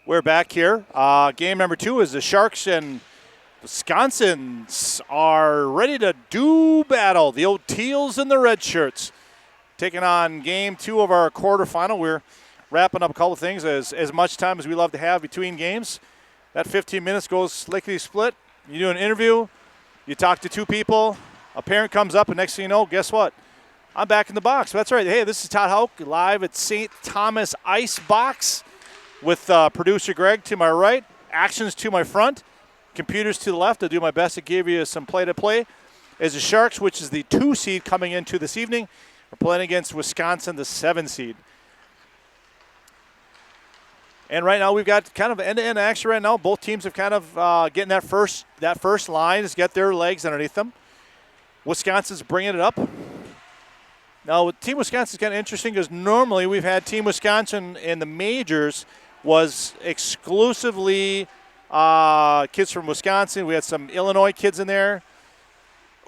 We're back here. Game number 2 is the Sharks and Wisconsin are ready to do battle. The old teals and the red shirts taking on game 2 of our quarterfinal. We're wrapping up a couple of things as much time as we love to have between games. That 15 minutes goes lickety split. You do an interview, you talk to 2 people, a parent comes up, and next thing you know, guess what? I'm back in the box. That's right. Hey, this is Todd Houck live at St. Thomas Ice Box with producer Greg to my right, actions to my front, computers to the left. I'll do my best to give you some play-to-play. As the Sharks, which is the 2 seed coming into this evening, are playing against Wisconsin, the 7 seed. And right now we've got kind of end-to-end action right now. Both teams have kind of getting that first line is get their legs underneath them. Wisconsin's bringing it up. Now, with Team Wisconsin's kind of interesting because normally we've had Team Wisconsin in the majors was exclusively kids from Wisconsin. We had some Illinois kids in there.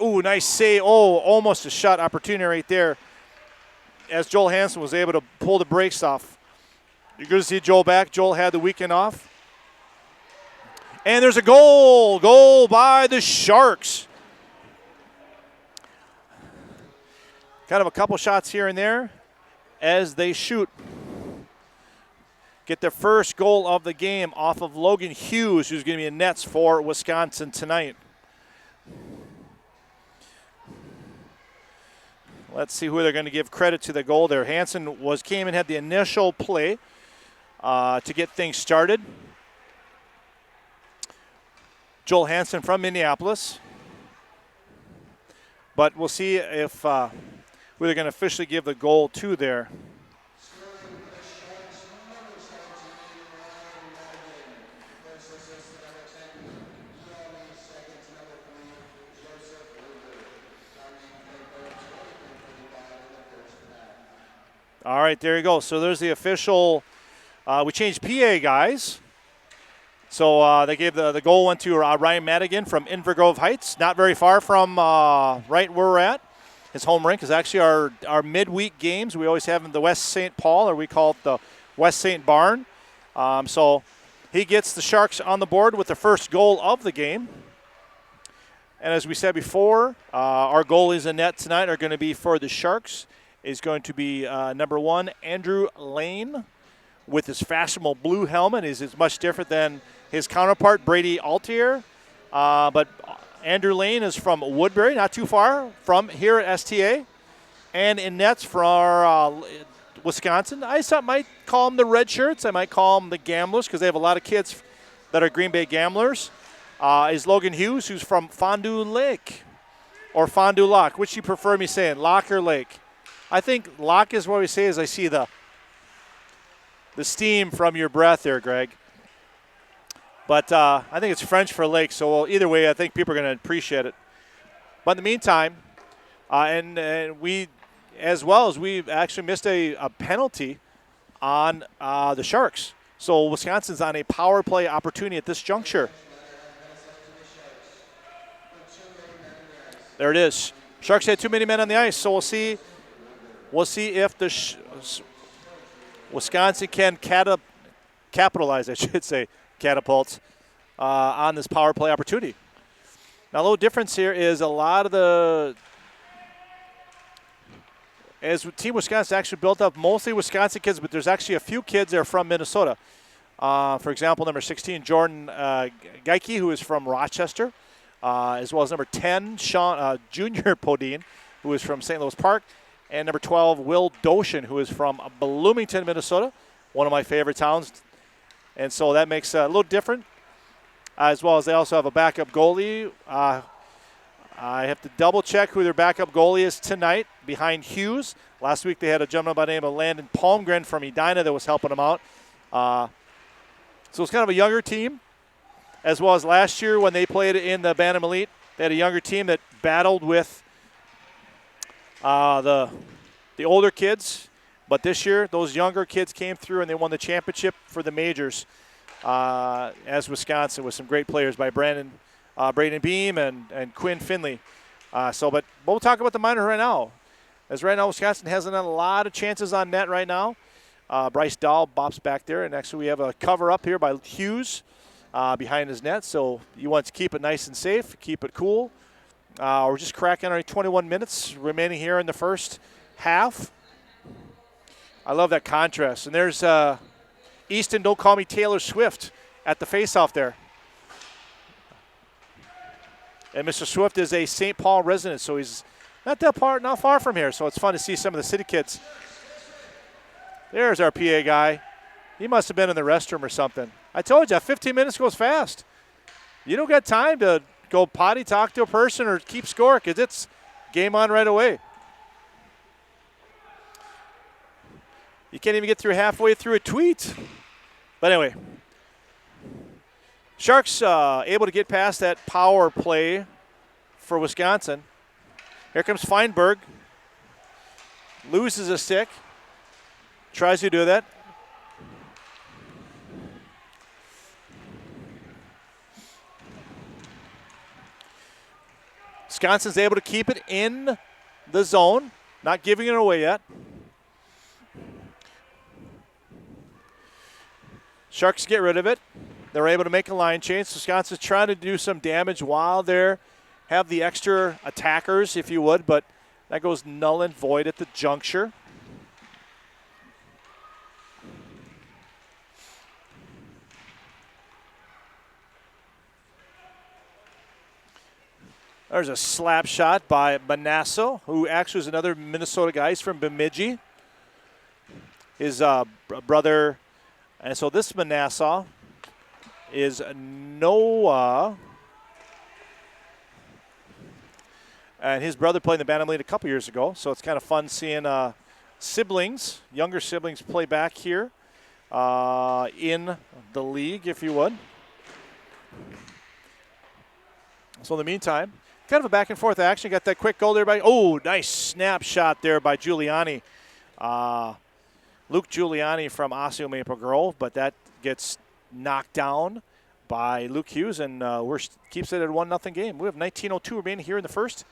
Ooh, nice save. Oh, almost a shot opportunity right there as Joel Hansen was able to pull the brakes off. You're going to see Joel back. Joel had the weekend off. And there's a goal. Goal by the Sharks. Kind of a couple shots here and there as they shoot. Get their first goal of the game off of Logan Hughes, who's going to be in nets for Wisconsin tonight. Let's see who they're going to give credit to the goal there. Hansen came and had the initial play to get things started. Joel Hansen from Minneapolis. But we'll see if who they're going to officially give the goal to there. All right, there you go. So there's the official. We changed PA guys. So they gave the goal went to Orion Madigan from Invergrove Heights, not very far from right where we're at. His home rink is actually our midweek games. We always have in the West St. Paul, or we call it the West St. Barn. So he gets the Sharks on the board with the first goal of the game. And as we said before, our goalies in net tonight are going to be for the Sharks. Is going to be number 1, Andrew Lane, with his fashionable blue helmet. Is much different than his counterpart, Brady Altier. But Andrew Lane is from Woodbury, not too far from here at STA. And in nets for Wisconsin, I might call them the Red Shirts. I might call them the Gamblers because they have a lot of kids that are Green Bay Gamblers. Is Logan Hughes, who's from Fondue Lake or Fondue Lock. Which you prefer me saying, Lock or Lake? I think Lock is what we say as I see the steam from your breath there, Greg. But I think it's French for lake, so either way, I think people are going to appreciate it. But in the meantime, and we, as well as we've actually missed a penalty on the Sharks. So Wisconsin's on a power play opportunity at this juncture. There it is. Sharks had too many men on the ice, so we'll see. We'll see if the Wisconsin can capitalize, I should say, catapult on this power play opportunity. Now, a little difference here is a lot of as Team Wisconsin actually built up mostly Wisconsin kids, but there's actually a few kids that are from Minnesota. For example, number 16, Jordan Geike, who is from Rochester, as well as number 10, Sean Junior Podine, who is from St. Louis Park. And number 12, Will Doshin, who is from Bloomington, Minnesota, one of my favorite towns. And so that makes it a little different, as well as they also have a backup goalie. I have to double-check who their backup goalie is tonight behind Hughes. Last week they had a gentleman by the name of Landon Palmgren from Edina that was helping them out. So it's kind of a younger team, as well as last year when they played in the Bantam Elite. They had a younger team that battled with the older kids, but this year those younger kids came through and they won the championship for the majors as Wisconsin with some great players by Braden Beam and Quinn Finley. But we'll talk about the minors right now. As right now Wisconsin hasn't had a lot of chances on net right now. Bryce Dahl bops back there. And actually we have a cover up here by Hughes behind his net. So you want to keep it nice and safe, keep it cool. We're just cracking our 21 minutes remaining here in the first half. I love that contrast. And there's Easton, don't call me Taylor Swift at the faceoff there. And Mr. Swift is a St. Paul resident, so he's not far from here. So it's fun to see some of the city kids. There's our PA guy. He must have been in the restroom or something. I told you, 15 minutes goes fast. You don't got time to go potty talk to a person or keep score because it's game on right away. You can't even get through halfway through a tweet. But anyway, Sharks able to get past that power play for Wisconsin. Here comes Feinberg. Loses a stick. Tries to do that. Wisconsin's able to keep it in the zone. Not giving it away yet. Sharks get rid of it. They're able to make a line change. Wisconsin's trying to do some damage while they have the extra attackers, if you would, but that goes null and void at the juncture. There's a slap shot by Manasso, who actually is another Minnesota guy. He's from Bemidji. His brother, and so this Manasso is Noah, and his brother played in the Bantam League a couple years ago, so it's kind of fun seeing siblings, younger siblings, play back here in the league, if you would. So in the meantime, kind of a back and forth action. Got that quick goal there by, nice snapshot there by Giuliani. Luke Giuliani from Osseo Maple Grove, but that gets knocked down by Luke Hughes, and keeps it at a 1-0 game. We have 19:02 remaining here in the first.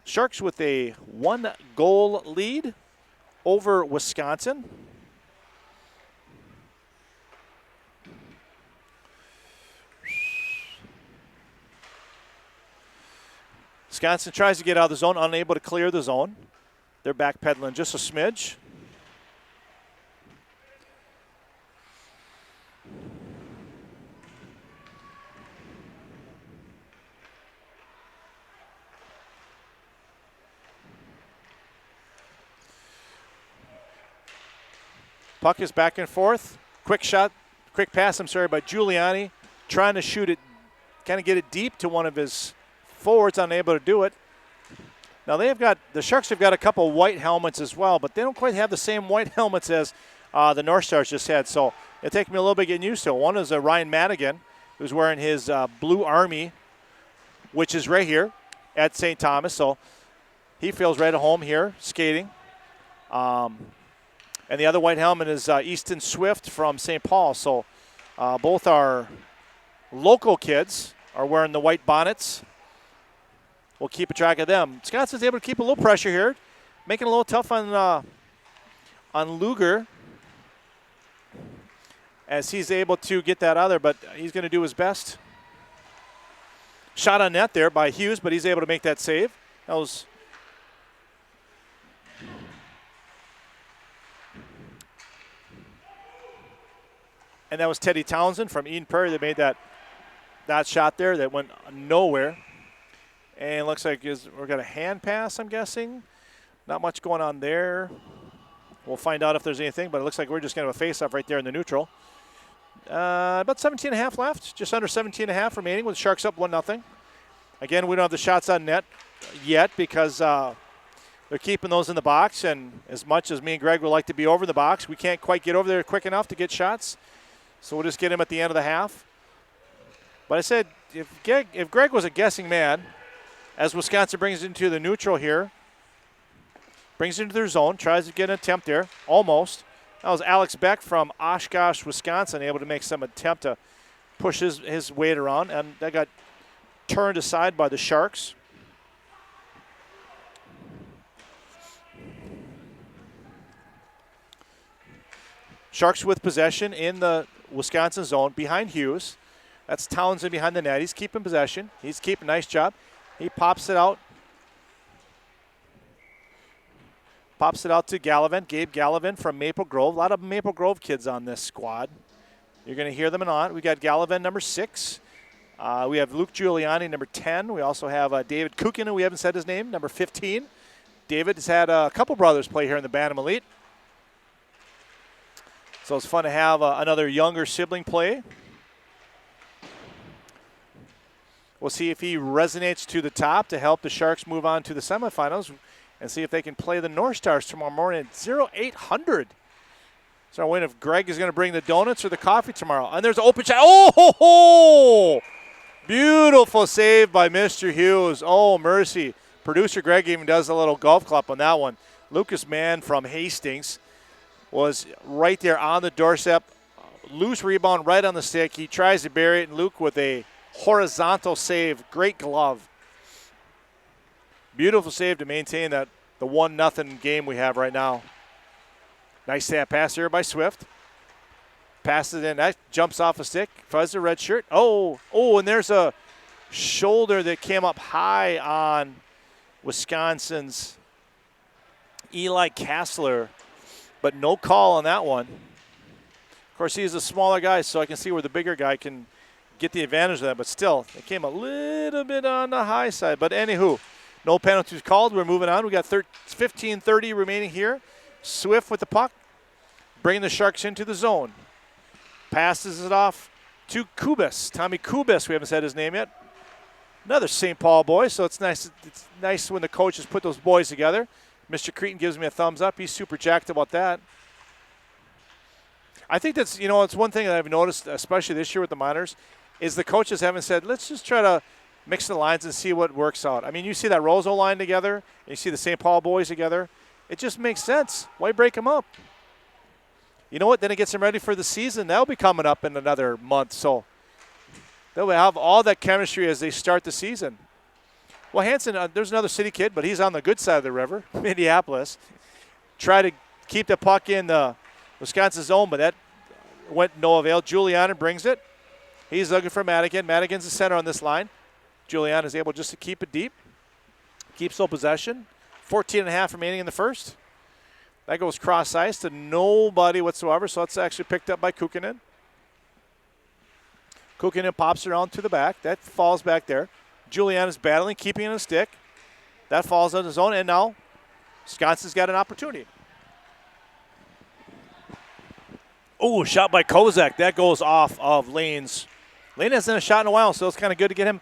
Sharks with a 1-goal lead over Wisconsin. Wisconsin tries to get out of the zone, unable to clear the zone. They're backpedaling just a smidge. Puck is back and forth. Quick pass by Giuliani. Trying to shoot it, kind of get it deep to one of his forwards, unable to do it. Now the Sharks have got a couple white helmets as well, but they don't quite have the same white helmets as the North Stars just had. So it takes me a little bit getting used to it. One is Orion Madigan, who's wearing his blue Army, which is right here at St. Thomas. So he feels right at home here skating. And the other white helmet is Easton Swift from St. Paul. So both our local kids are wearing the white bonnets. We'll keep a track of them. Wisconsin's able to keep a little pressure here, making it a little tough on Luger as he's able to get that out of there, but he's going to do his best. Shot on net there by Hughes, but he's able to make that save. That was Teddy Townsend from Eden Prairie that made that shot there that went nowhere. And it looks like we're got a hand pass, I'm guessing. Not much going on there. We'll find out if there's anything, but it looks like we're just going to have a face-off right there in the neutral. About 17.5 left, just under 17.5 remaining with the Sharks up 1-0. Again, we don't have the shots on net yet because they're keeping those in the box, and as much as me and Greg would like to be over the box, we can't quite get over there quick enough to get shots. So we'll just get him at the end of the half. But I said, if Greg was a guessing man, as Wisconsin brings it into the neutral here, brings it into their zone, tries to get an attempt there, almost. That was Alex Beck from Oshkosh, Wisconsin, able to make some attempt to push his weight around, and that got turned aside by the Sharks. Sharks with possession in the Wisconsin zone behind Hughes. That's Townsend behind the net. He's keeping possession. He's keeping, nice job. He pops it out. Pops it out to Gallivan, Gabe Gallivan from Maple Grove. A lot of Maple Grove kids on this squad. You're going to hear them in on. We got Gallivan, number 6. We have Luke Giuliani, number 10. We also have David Kukin, who we haven't said his name, number 15. David has had a couple brothers play here in the Bantam Elite. So it's fun to have another younger sibling play. We'll see if he resonates to the top to help the Sharks move on to the semifinals and see if they can play the North Stars tomorrow morning at 0800. So I wonder if Greg is going to bring the donuts or the coffee tomorrow. And there's an open shot. Oh, ho, ho! Beautiful save by Mr. Hughes. Oh, mercy. Producer Greg even does a little golf clap on that one. Lucas Mann from Hastings was right there on the doorstep. Loose rebound right on the stick. He tries to bury it, and Luke with a horizontal save. Great glove. Beautiful save to maintain the 1-0 game we have right now. Nice tap pass here by Swift. Passes it in. That jumps off a stick. Fuzz the red shirt. Oh, and there's a shoulder that came up high on Wisconsin's Eli Kassler, but no call on that one. Of course, he's a smaller guy, so I can see where the bigger guy can get the advantage of that, but still, it came a little bit on the high side. But anywho, no penalties called. We're moving on. We got 15:30 remaining here. Swift with the puck, bringing the Sharks into the zone. Passes it off to Kubis. Tommy Kubis, we haven't said his name yet. Another St. Paul boy, so it's nice. It's nice when the coaches put those boys together. Mr. Cretin gives me a thumbs up. He's super jacked about that. I think that's, it's one thing that I've noticed, especially this year with the minors, is the coaches haven't said, let's just try to mix the lines and see what works out. I mean, you see that Roseau line together, and you see the St. Paul boys together. It just makes sense. Why break them up? You know what? Then it gets them ready for the season. That'll be coming up in another month. So they'll have all that chemistry as they start the season. Well, Hanson, there's another city kid, but he's on the good side of the river, Minneapolis. Try to keep the puck in the Wisconsin zone, but that went no avail. Giuliani brings it. He's looking for Madigan. Madigan's the center on this line. Giuliani is able just to keep it deep. Keeps full possession. 14.5 remaining in the first. That goes cross ice to nobody whatsoever, so that's actually picked up by Kukkonen. Kukkonen pops around to the back. That falls back there. Giuliani is battling, keeping it in a stick. That falls on his own, and now Wisconsin's got an opportunity. Oh, shot by Kozak. That goes off of Lane's. Lane hasn't done a shot in a while, so it's kind of good to get him.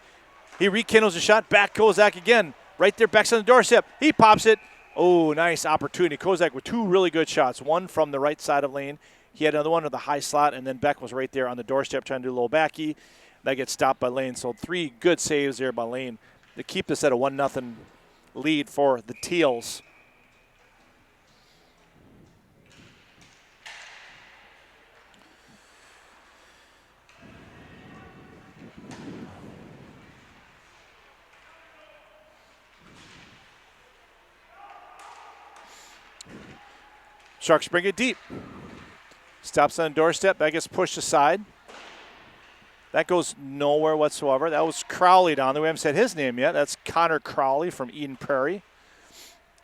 He rekindles the shot. Back Kozak again. Right there, Beck's on the doorstep. He pops it. Oh, nice opportunity. Kozak with 2 really good shots. One from the right side of Lane. He had another one to the high slot, and then Beck was right there on the doorstep trying to do a little backy. That gets stopped by Lane. So 3 good saves there by Lane to keep this at a 1-0 lead for the Teals. Sharks bring it deep. Stops on the doorstep. That gets pushed aside. That goes nowhere whatsoever. That was Crowley down there. We haven't said his name yet. That's Connor Crowley from Eden Prairie.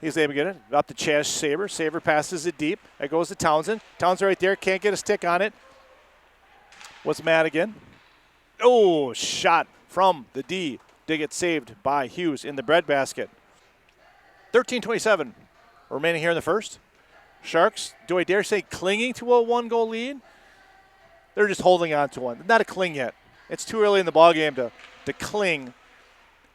He's able to get it. Up to Chaz Saber. Saber passes it deep. That goes to Townsend. Townsend right there. Can't get a stick on it. What's Madigan? Oh, shot from the D. Did get saved by Hughes in the breadbasket. 13:27 remaining here in the first. Sharks, do I dare say, clinging to a 1-goal lead? They're just holding on to one. Not a cling yet. It's too early in the ballgame to cling.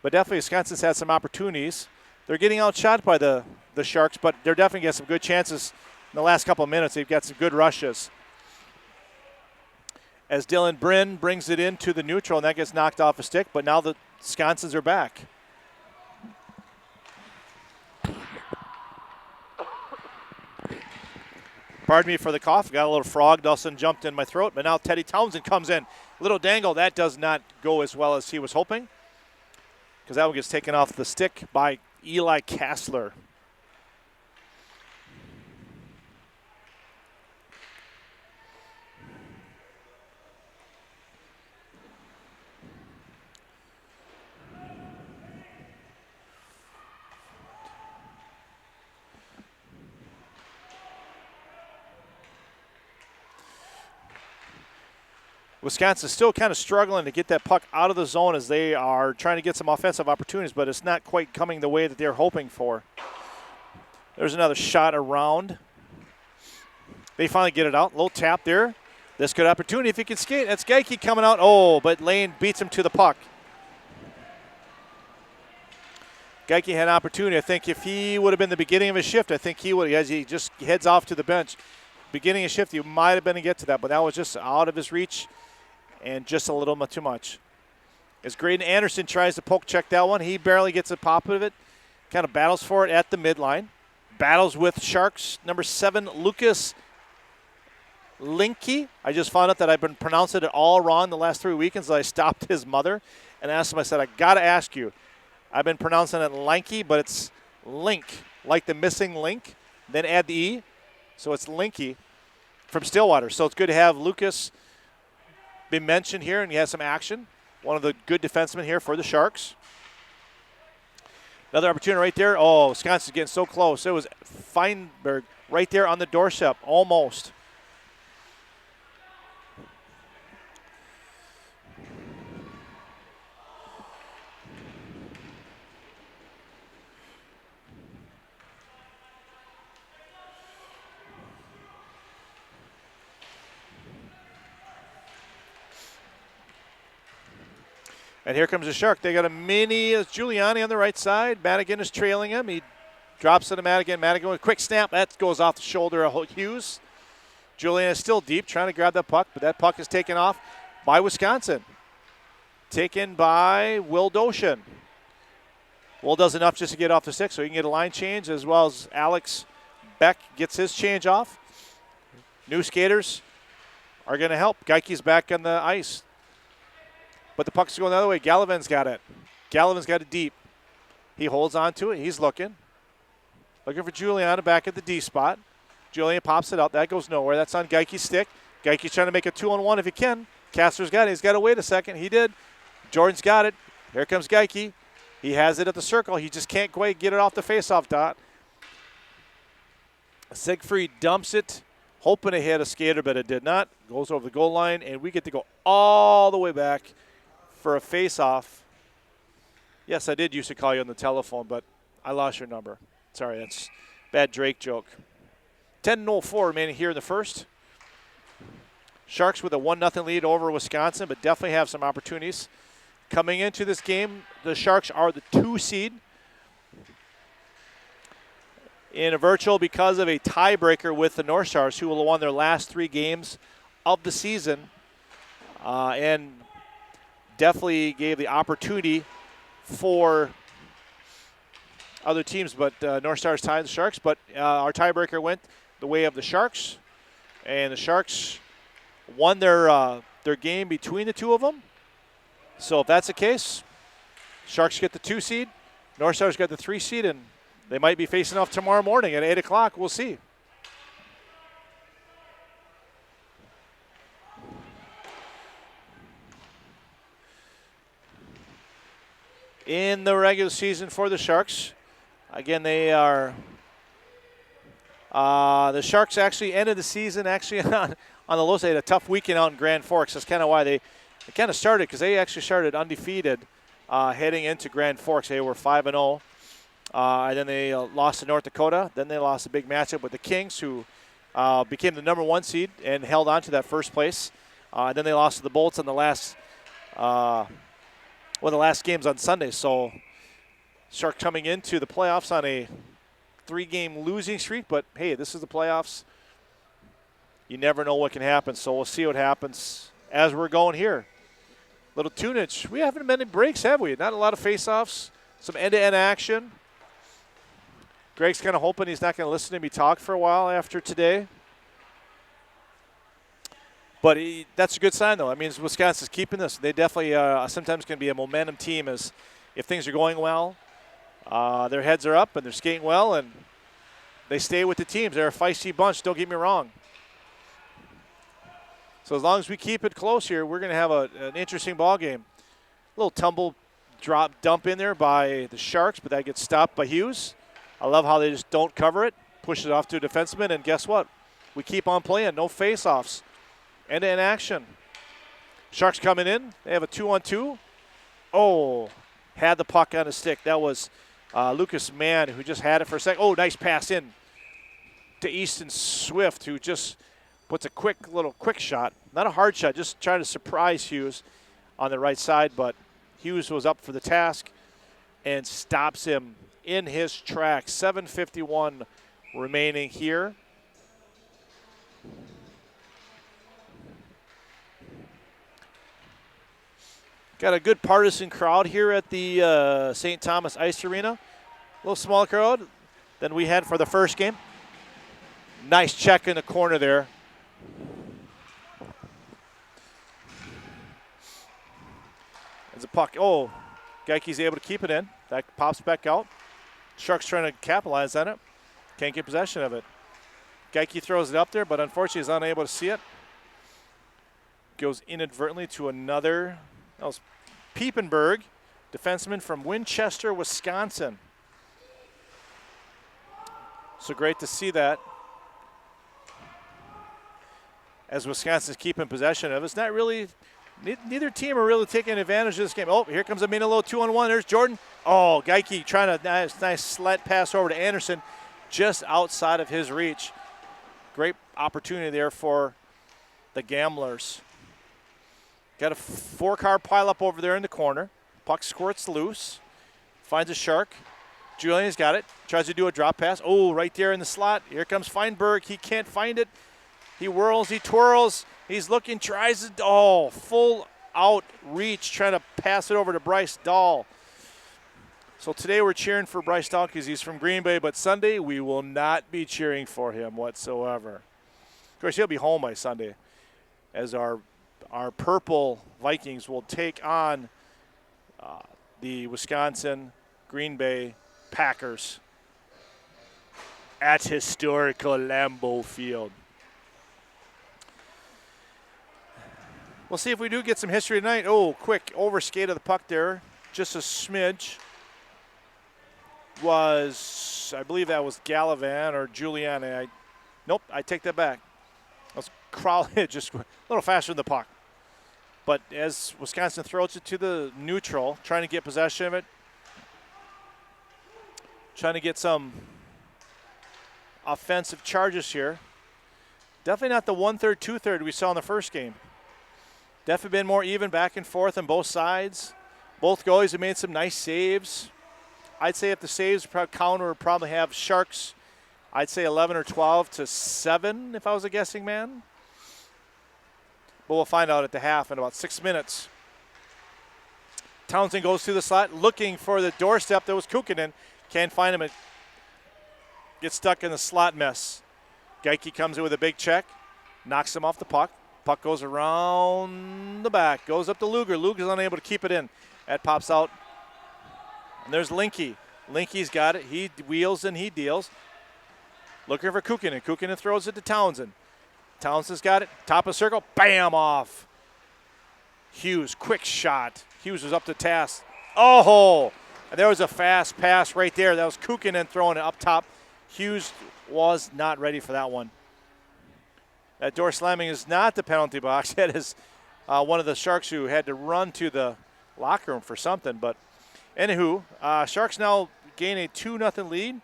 But definitely Wisconsin's had some opportunities. They're getting outshot by the Sharks, but they're definitely getting some good chances in the last couple of minutes. They've got some good rushes. As Dylan Bryn brings it into the neutral, and that gets knocked off a stick, but now the Wisconsins are back. Pardon me for the cough. Got a little frog. All of a sudden jumped in my throat. But now Teddy Townsend comes in. Little dangle. That does not go as well as he was hoping, because that one gets taken off the stick by Eli Wisconsin's still kind of struggling to get that puck out of the zone as they are trying to get some offensive opportunities, but it's not quite coming the way that they're hoping for. There's another shot around. They finally get it out. Little tap there. This good opportunity if he can skate. That's Geike coming out. Oh, but Lane beats him to the puck. Geike had an opportunity. I think if he would have been the beginning of his shift, I think he would, as he just heads off to the bench. Beginning of shift, he might have been to get to that, but that was just out of his reach and just a little too much. As Graydon Anderson tries to poke check that one, he barely gets a pop of it. Kind of battles for it at the midline. Battles with Sharks number 7, Lucas Linke. I just found out that I've been pronouncing it all wrong the last 3 weekends. I stopped his mother and asked him, I said, I got to ask you. I've been pronouncing it Linke, but it's Link, like the missing link. Then add the E, so it's Linke from Stillwater. So it's good to have Lucas be mentioned here, and he has some action. One of the good defensemen here for the Sharks. Another opportunity right there. Oh, Wisconsin's getting so close. It was Feinberg right there on the doorstep, almost. And here comes the Shark. They got a mini Giuliani on the right side. Madigan is trailing him. He drops it to Madigan. Madigan with a quick snap. That goes off the shoulder of Hughes. Giuliani is still deep, trying to grab that puck, but that puck is taken off by Wisconsin. Taken by Will Doshin. Will does enough just to get off the stick, so he can get a line change, as well as Alex Beck gets his change off. New skaters are going to help. Geike's back on the ice. But the puck's going the other way. Gallivan's got it. Gallivan's got it deep. He holds on to it. He's looking. Looking for Giuliano back at the D spot. Giuliano pops it out. That goes nowhere. That's on Geike's stick. Geike's trying to make a 2-on-1 if he can. Kastler's got it. He's got to wait a second. He did. Jordan's got it. Here comes Geike. He has it at the circle. He just can't quite get it off the faceoff dot. Siegfried dumps it, hoping to hit a skater, but it did not. Goes over the goal line, and we get to go all the way back for a face-off. Yes, I did used to call you on the telephone, but I lost your number. Sorry, that's a bad Drake joke. 10:04 remaining here in the first. Sharks with a 1-0 lead over Wisconsin, but definitely have some opportunities. Coming into this game, the Sharks are the 2 seed. In a virtual because of a tiebreaker with the North Stars, who will have won their last 3 games of the season. And definitely gave the opportunity for other teams, but North Stars tied the Sharks. But our tiebreaker went the way of the Sharks, and the Sharks won their game between the two of them. So if that's the case, Sharks get the 2 seed, North Stars got the 3 seed, and they might be facing off tomorrow morning at 8 o'clock. We'll see. In the regular season for the Sharks, again, they are the Sharks actually ended the season actually on the low side. They had a tough weekend out in Grand Forks. That's kind of why they kind of started, because they actually started undefeated heading into Grand Forks. They were 5-0. And then they lost to North Dakota. Then they lost a big matchup with the Kings, who became the number 1 seed and held on to that first place. And then they lost to the Bolts on the last the last games on Sunday. So Sharks coming into the playoffs on a 3-game losing streak. But, hey, this is the playoffs. You never know what can happen. So we'll see what happens as we're going here. Little tunage. We haven't had many breaks, have we? Not a lot of face-offs. Some end-to-end action. Greg's kind of hoping he's not going to listen to me talk for a while after today. But that's a good sign, though. I mean, Wisconsin's keeping this. They definitely sometimes can be a momentum team, as if things are going well, their heads are up and they're skating well, and they stay with the teams. They're a feisty bunch, don't get me wrong. So as long as we keep it close here, we're going to have an interesting ball game. A little tumble dump in there by the Sharks, but that gets stopped by Hughes. I love how they just don't cover it, push it off to a defenseman, and guess what? We keep on playing, no face-offs. End-to-end action. Sharks coming in. They have a 2-on-2. Oh, had the puck on his stick. That was Lucas Mann, who just had it for a second. Oh, nice pass in to Easton Swift, who just puts a quick shot. Not a hard shot, just trying to surprise Hughes on the right side, but Hughes was up for the task and stops him in his tracks. 7:51 remaining here. Got a good partisan crowd here at the St. Thomas Ice Arena. A little smaller crowd than we had for the first game. Nice check in the corner there. As a puck, oh, Geike's able to keep it in. That pops back out. Sharks trying to capitalize on it. Can't get possession of it. Geike throws it up there, but unfortunately is unable to see it. Goes inadvertently to another. That was Piepenberg, defenseman from Winchester, Wisconsin. So great to see that. As Wisconsin's keeping possession of it. It's not really, neither team are really taking advantage of this game. Oh, here comes a Minilo 2-on-1. There's Jordan. Oh, Geike trying to, nice slat pass over to Anderson, just outside of his reach. Great opportunity there for the Gamblers. Got a 4-car pileup over there in the corner. Puck squirts loose. Finds a Shark. Julian's got it. Tries to do a drop pass. Oh, right there in the slot. Here comes Feinberg. He can't find it. He whirls. He twirls. He's looking. Tries it. Oh, full out reach. Trying to pass it over to Bryce Dahl. So today we're cheering for Bryce Dahl because he's from Green Bay. But Sunday we will not be cheering for him whatsoever. Of course, he'll be home by Sunday as our purple Vikings will take on the Wisconsin Green Bay Packers at historical Lambeau Field. We'll see if we do get some history tonight. Oh, quick overskate of the puck there. Just a smidge. I believe that was Gallivan or Giuliani. Nope, I take that back. That was Crowley, just a little faster than the puck. But as Wisconsin throws it to the neutral, trying to get possession of it, trying to get some offensive charges here. Definitely not the 1/3, 2/3 we saw in the first game. Definitely been more even back and forth on both sides. Both goalies have made some nice saves. I'd say if the saves counter would probably have Sharks, I'd say 11 or 12 to 7 if I was a guessing man. But we'll find out at the half in about 6 minutes. Townsend goes through the slot looking for the doorstep that was Kukkonen. Can't find him. It gets stuck in the slot mess. Geike comes in with a big check. Knocks him off the puck. Puck goes around the back. Goes up to Luger. Luger's unable to keep it in. That pops out. And there's Linke. Linke's got it. He wheels and he deals. Looking for Kukkonen. Kukkonen throws it to Townsend. Townsend's got it. Top of circle. Bam! Off. Hughes. Quick shot. Hughes was up to task. Oh! And there was a fast pass right there. That was Kukkonen throwing it up top. Hughes was not ready for that one. That door slamming is not the penalty box. That is one of the Sharks who had to run to the locker room for something. But anywho, Sharks now gain a 2-0 lead.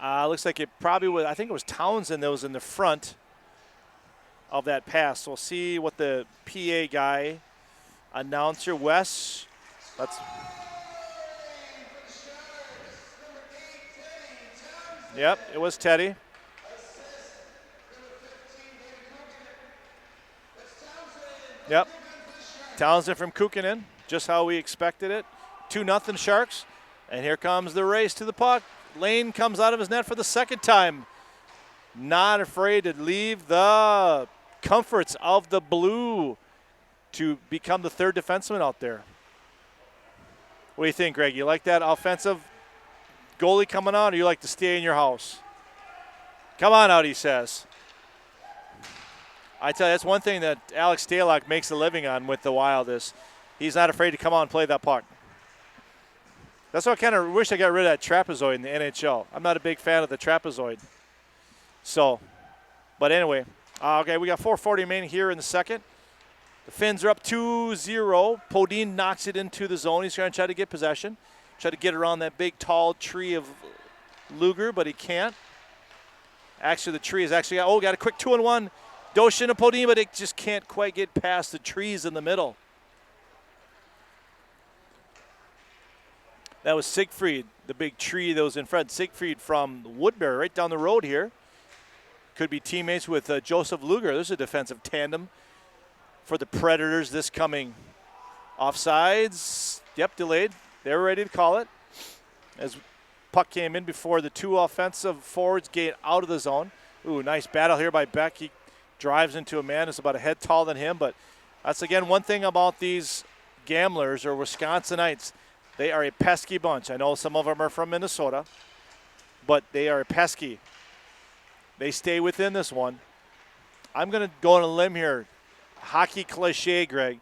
Looks like it probably was, I think it was Townsend that was in the front of that pass. So we'll see what the PA guy, announcer, Wes. Yep, it was Teddy. Yep, Townsend from Kukkonen, just how we expected it. 2-0 Sharks, and here comes the race to the puck. Lane comes out of his net for the second time. Not afraid to leave the comforts of the blue to become the third defenseman out there. What do you think, Greg? You like that offensive goalie coming on, or you like to stay in your house? Come on out, he says. I tell you, that's one thing that Alex Stalock makes a living on with the Wild is he's not afraid to come on and play that puck. That's why I kind of wish I got rid of that trapezoid in the NHL. I'm not a big fan of the trapezoid. So, but anyway, Okay, we got 4:40 remaining here in the second. The Finns are up 2-0. Podine knocks it into the zone. He's going to try to get possession. Try to get around that big, tall tree of Luger, but he can't. Actually, the tree is actually, got a quick 2-on-1. Doshin and Podine, but it just can't quite get past the trees in the middle. That was Siegfried, the big tree that was in front. Siegfried from Woodbury, right down the road here. Could be teammates with Joseph Luger. There's a defensive tandem for the Predators this coming. Offsides. Yep, delayed. They were ready to call it. As puck came in before the two offensive forwards get out of the zone. Ooh, nice battle here by Beck. He drives into a man that's about a head taller than him. But that's, again, one thing about these Gamblers or Wisconsinites. They are a pesky bunch. I know some of them are from Minnesota, but they are pesky. They stay within this one. I'm going to go on a limb here. Hockey cliche, Greg.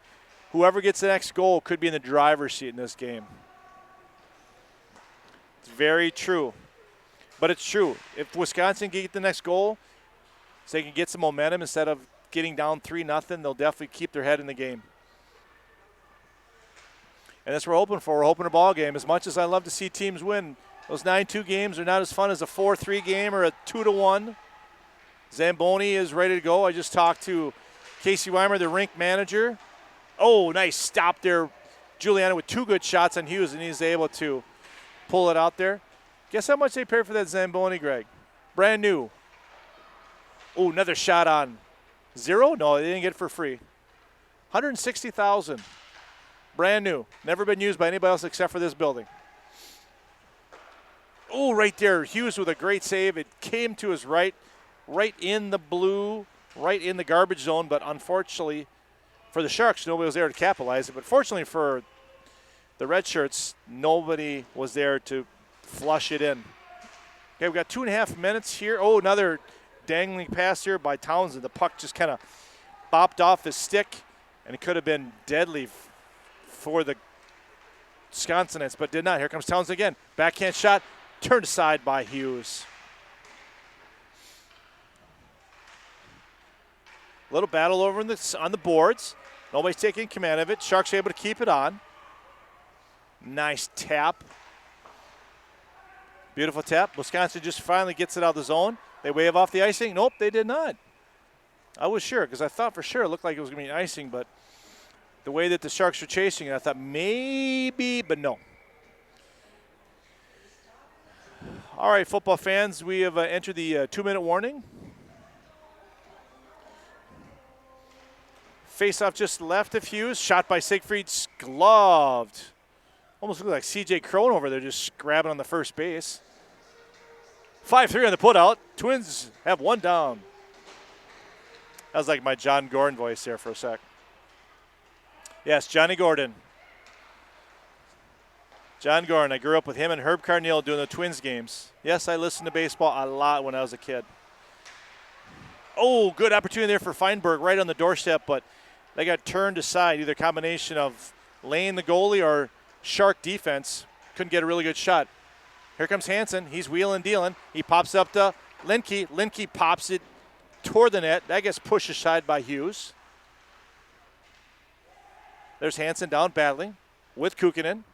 Whoever gets the next goal could be in the driver's seat in this game. It's very true. But it's true. If Wisconsin can get the next goal, so they can get some momentum instead of getting down 3-0, they'll definitely keep their head in the game. And that's what we're hoping for. We're hoping a ball game. As much as I love to see teams win, those 9-2 games are not as fun as a 4-3 game or a 2-1. Zamboni is ready to go. I just talked to Casey Weimer, the rink manager. Oh, nice stop there. Giuliano with 2 good shots on Hughes, and he's able to pull it out there. Guess how much they paid for that Zamboni, Greg? Brand new. Oh, another shot on 0? No, they didn't get it for free. $160,000. Brand new. Never been used by anybody else except for this building. Oh, right there. Hughes with a great save. It came to his right in the blue, right in the garbage zone. But unfortunately for the Sharks, nobody was there to capitalize it. But fortunately for the Red Shirts, nobody was there to flush it in. Okay, we've got 2.5 minutes here. Oh, another dangling pass here by Townsend. The puck just kind of bopped off his stick, and it could have been deadly for the Wisconsinites, but did not. Here comes Townsend again. Backhand shot, turned aside by Hughes. A little battle over on the boards. Nobody's taking command of it. Sharks able to keep it on. Nice tap. Beautiful tap. Wisconsin just finally gets it out of the zone. They wave off the icing. Nope, they did not. I was sure, because I thought for sure it looked like it was going to be icing, but the way that the Sharks were chasing it, I thought maybe, but no. All right, football fans, we have entered the 2-minute warning. Face-off just left of Hughes. Shot by Siegfried, gloved. Almost looked like C.J. Crone over there just grabbing on the first base. 5-3 on the put-out. Twins have one down. That was like my John Gordon voice there for a sec. Yes, Johnny Gordon. John Gordon. I grew up with him and Herb Carneal doing the Twins games. Yes, I listened to baseball a lot when I was a kid. Oh, good opportunity there for Feinberg right on the doorstep, but they got turned aside. Either a combination of laying the goalie or Shark defense. Couldn't get a really good shot. Here comes Hansen. He's wheeling, dealing. He pops up to Linke. Linke pops it toward the net. That gets pushed aside by Hughes. There's Hansen down battling with Kukkonen.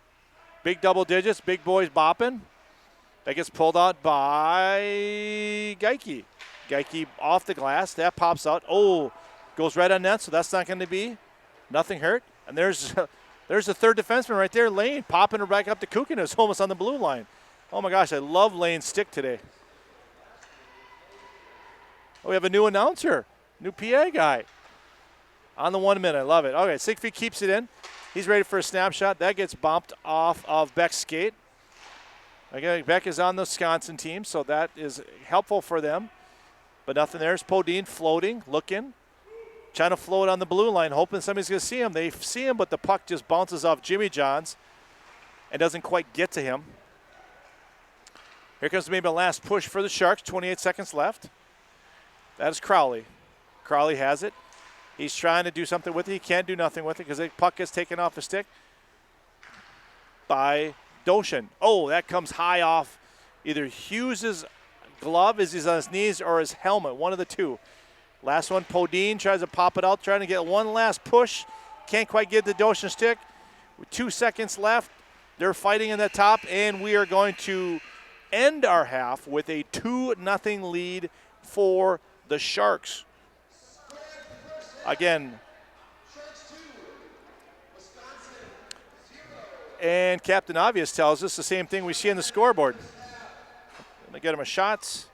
Big double digits, big boys bopping. That gets pulled out by Geike. Geike off the glass. That pops out. Oh, goes right on net, so that's not going to be. Nothing hurt. And there's the third defenseman right there, Lane, popping her back up to Kukkonen. It's almost on the blue line. Oh, my gosh, I love Lane's stick today. Oh, we have a new announcer, new PA guy. On the 1 minute, I love it. Okay, Siegfried keeps it in. He's ready for a snapshot. That gets bumped off of Beck's skate. Again, Beck is on the Wisconsin team, so that is helpful for them. But nothing there. It's Podine floating, looking, trying to float on the blue line, hoping somebody's going to see him. They see him, but the puck just bounces off Jimmy Johns and doesn't quite get to him. Here comes maybe a last push for the Sharks. 28 seconds left. That is Crowley. Crowley has it. He's trying to do something with it. He can't do nothing with it because the puck gets taken off the stick by Doshin. Oh, that comes high off either Hughes' glove as he's on his knees or his helmet, one of the two. Last one, Podine tries to pop it out, trying to get one last push. Can't quite get the Doshin stick. With 2 seconds left, they're fighting in the top, and we are going to end our half with a 2-0 lead for the Sharks. Again, and Captain Obvious tells us the same thing we see on the scoreboard. Let me get him a shots.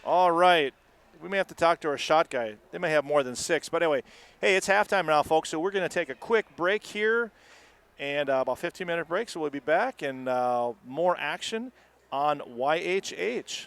All right. We may have to talk to our shot guy. They may have more than 6. But anyway, hey, it's halftime now, folks. So we're going to take a quick break here, and about 15-minute break. So we'll be back and more action on YHH.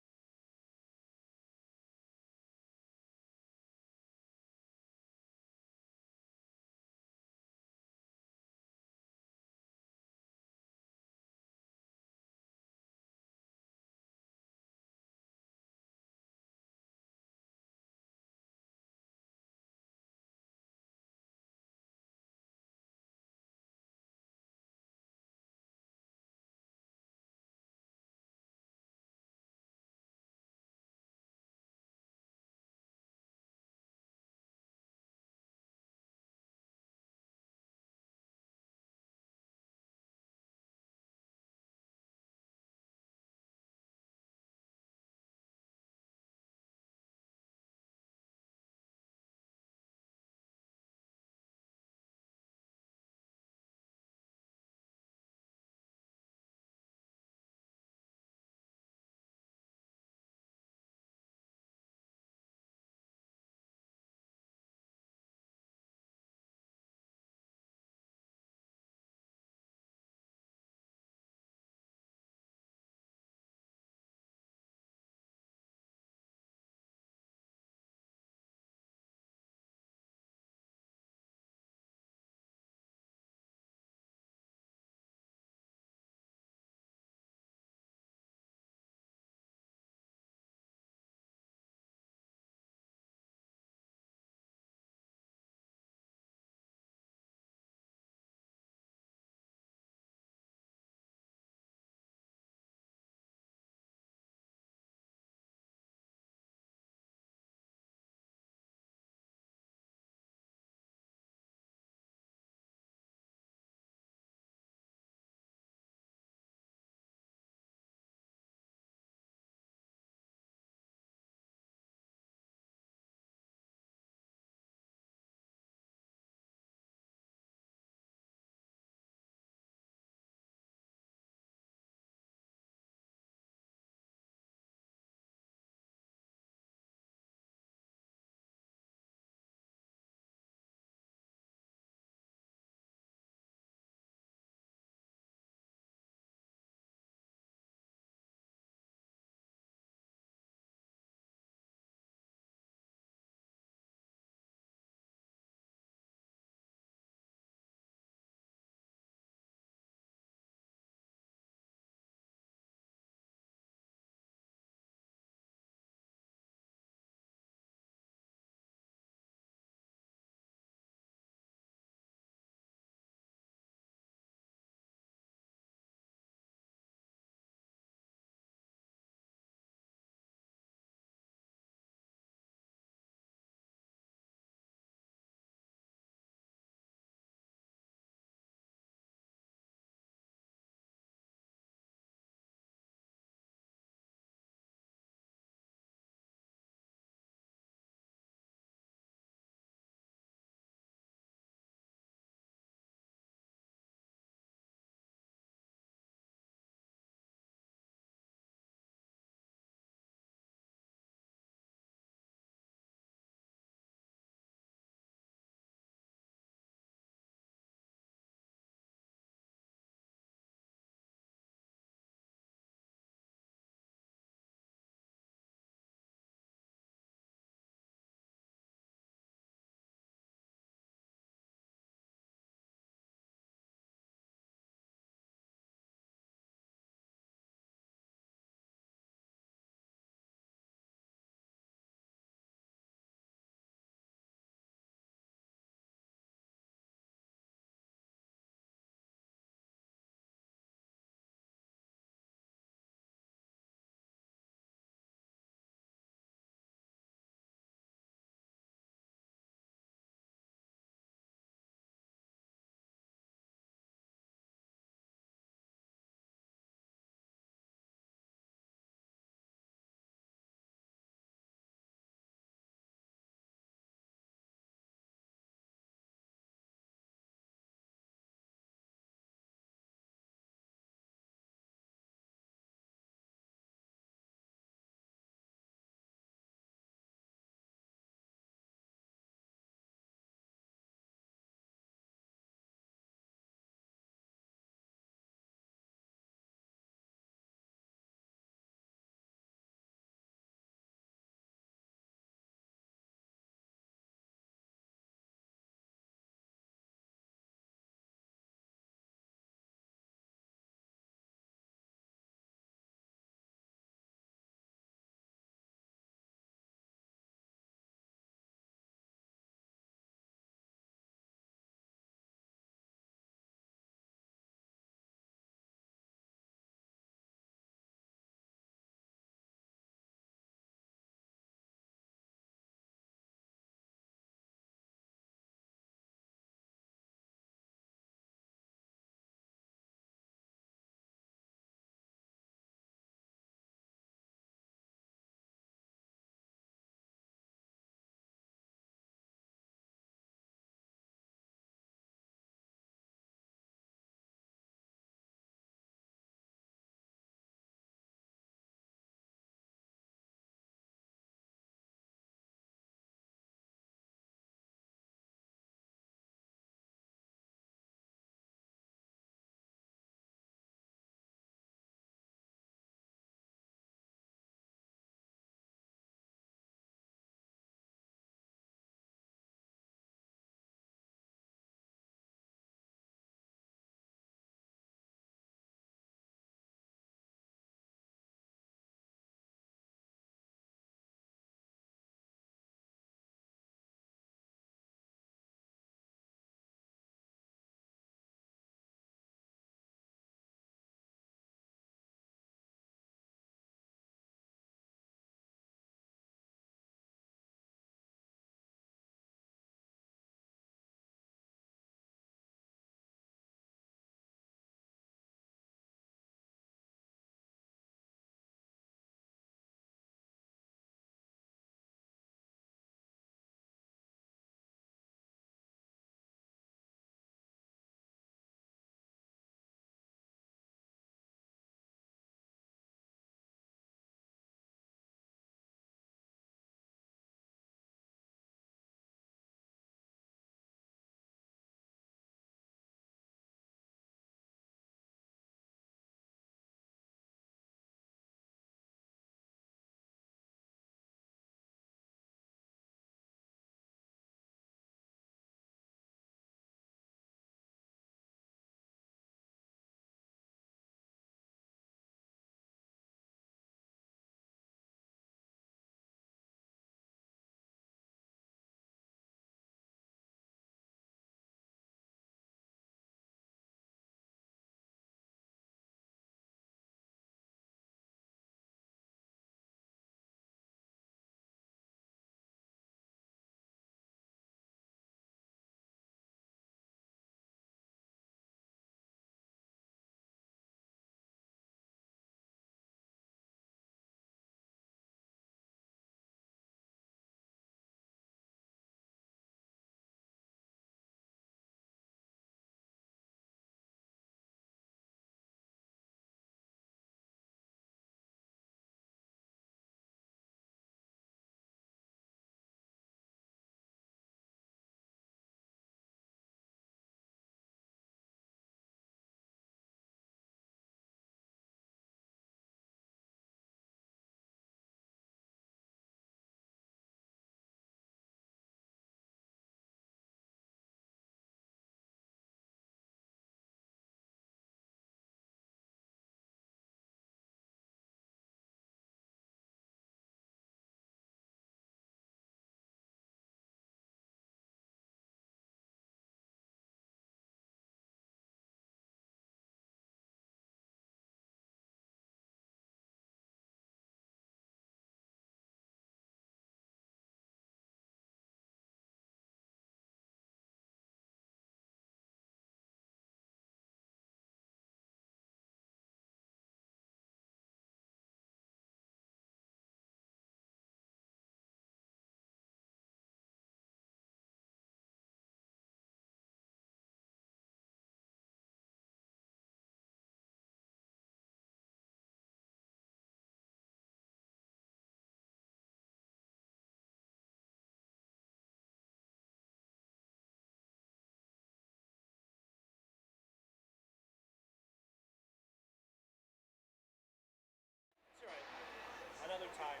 probably tired.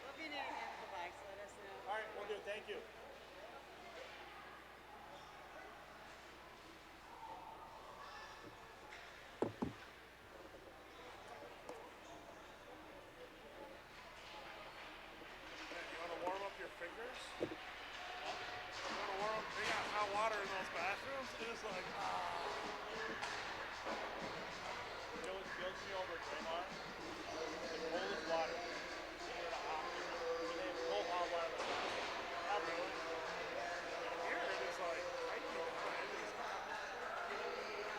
Let me know your hand the bikes. Let us know. All right, we'll do. Thank you. You want to warm up your fingers? You want to warm up? They got hot water in those bathrooms. It is like, Builds me over, Draymar. The coldest water. Cold hot water. not really. Here it is like, I can't it is hot.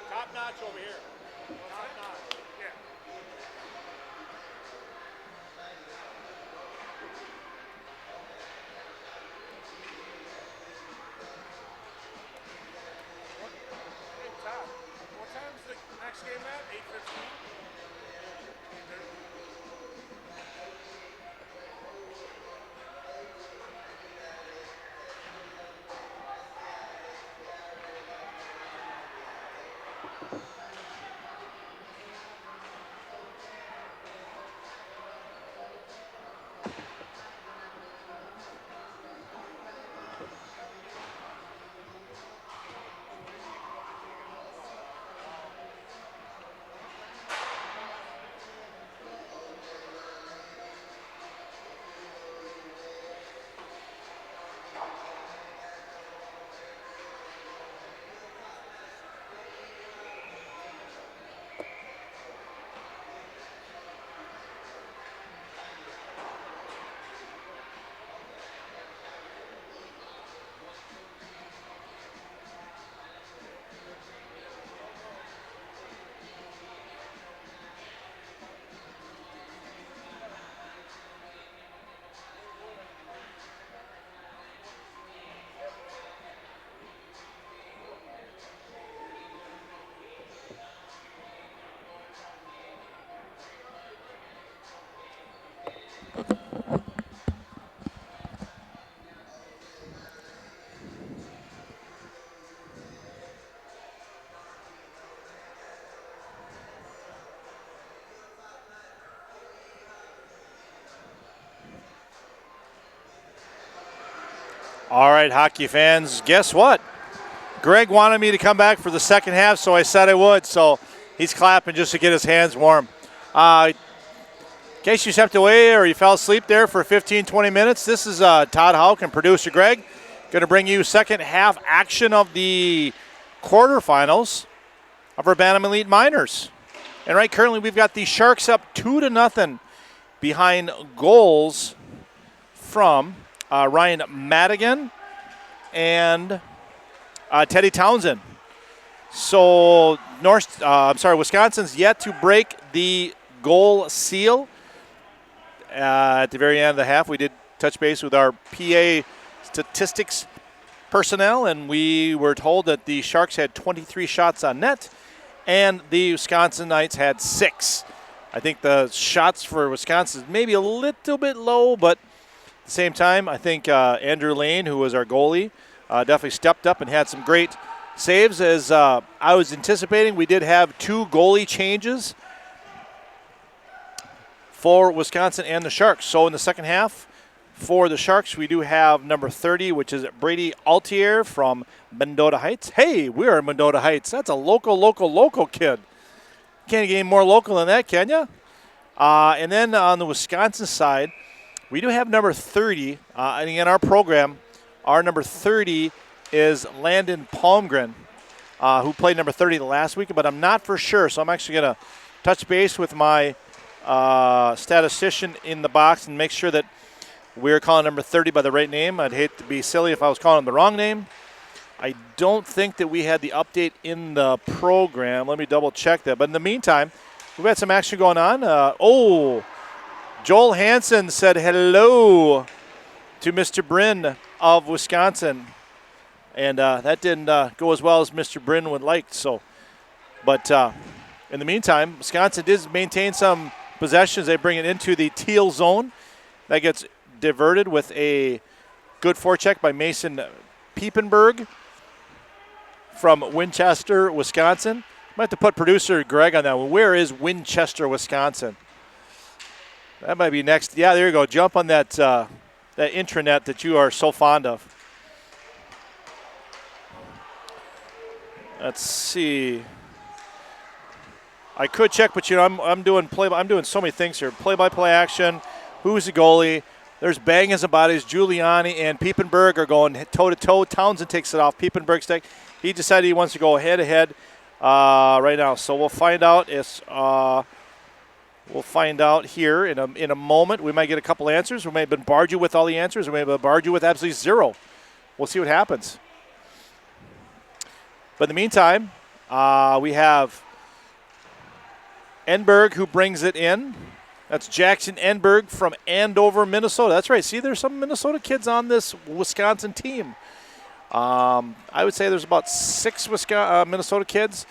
Top notch over here. Top notch. Yeah. Hey, Todd, what time's the next game at? 8:15? All right, hockey fans, guess what? Greg wanted me to come back for the second half, so I said I would. So he's clapping just to get his hands warm. In case you stepped away or you fell asleep there for 15, 20 minutes, this is Todd Houck and producer Greg. Going to bring you second half action of the quarterfinals of our Bantam Elite Minors. And right currently we've got the Sharks up 2-0 behind goals from Orion Madigan and Teddy Townsend. So Wisconsin's yet to break the goal seal. At the very end of the half, we did touch base with our PA statistics personnel, and we were told that the Sharks had 23 shots on net, and the Wisconsin Knights had 6. I think the shots for Wisconsin is maybe a little bit low, but at the same time, I think Andrew Lane, who was our goalie, definitely stepped up and had some great saves. As I was anticipating, we did have 2 goalie changes for Wisconsin and the Sharks. So in the second half, for the Sharks, we do have number 30, which is Brady Altier from Mendota Heights. Hey, we're in Mendota Heights. That's a local kid. Can't get any more local than that, can you? And then on the Wisconsin side, we do have number 30. And in our program, our number 30 is Landon Palmgren, who played number 30 the last week, but I'm not for sure. So I'm actually going to touch base with my statistician in the box and make sure that we're calling number 30 by the right name. I'd hate to be silly if I was calling him the wrong name. I don't think that we had the update in the program. Let me double check that. But in the meantime, we've had some action going on. Joel Hansen said hello to Mr. Bryn of Wisconsin. And that didn't go as well as Mr. Bryn would like. But in the meantime, Wisconsin did maintain some possessions. They bring it into the teal zone. That gets diverted with a good forecheck by Mason Piepenberg from Winchester, Wisconsin. I might have to put producer Greg on that one. Where is Winchester, Wisconsin? That might be next. Yeah, there you go. Jump on that that intranet that you are so fond of. Let's see. I could check, but I'm doing I'm doing so many things here. Play-by-play action. Who's the goalie? There's bangers and bodies. Giuliani and Piepenberg are going toe-to-toe. Townsend takes it off Piepenberg's stick. He decided he wants to go head-to-head right now. So we'll find out. We'll find out here in a moment. We might get a couple answers. We may bombard you with all the answers. We may bombard you with absolutely zero. We'll see what happens. But in the meantime, we have Enberg who brings it in. That's Jackson Enberg from Andover, Minnesota. That's right. See, there's some Minnesota kids on this Wisconsin team. I would say there's about 6 Minnesota kids.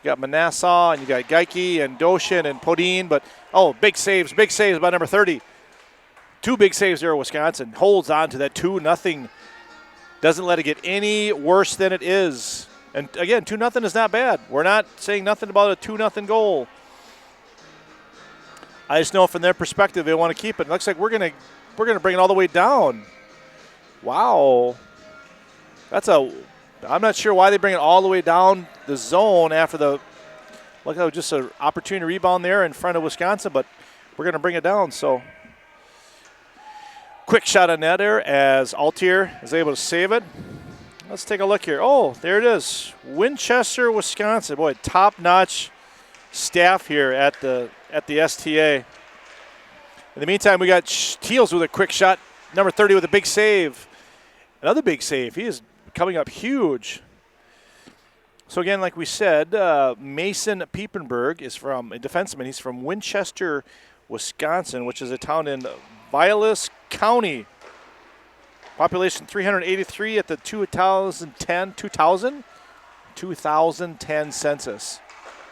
You got Manasseh, and you got Geike and Doshin and Podine. But, big saves by number 30. 2 big saves there, Wisconsin. Holds on to that 2-0. Doesn't let it get any worse than it is. And, again, 2-0 is not bad. We're not saying nothing about a 2-0 goal. I just know from their perspective they want to keep it. It looks like we're gonna bring it all the way down. Wow. I'm not sure why they bring it all the way down the zone after the – look, that was just an opportunity rebound there in front of Wisconsin, but we're going to bring it down. So quick shot on net there as Altier is able to save it. Let's take a look here. Oh, there it is. Winchester, Wisconsin. Boy, top-notch staff here at the STA. In the meantime, we got Teals with a quick shot. Number 30 with a big save. Another big save. He is coming up huge. So again, like we said, Mason Piepenberg is from a defenseman. He's from Winchester, Wisconsin, which is a town in Vilas County. Population 383 at the 2010 census.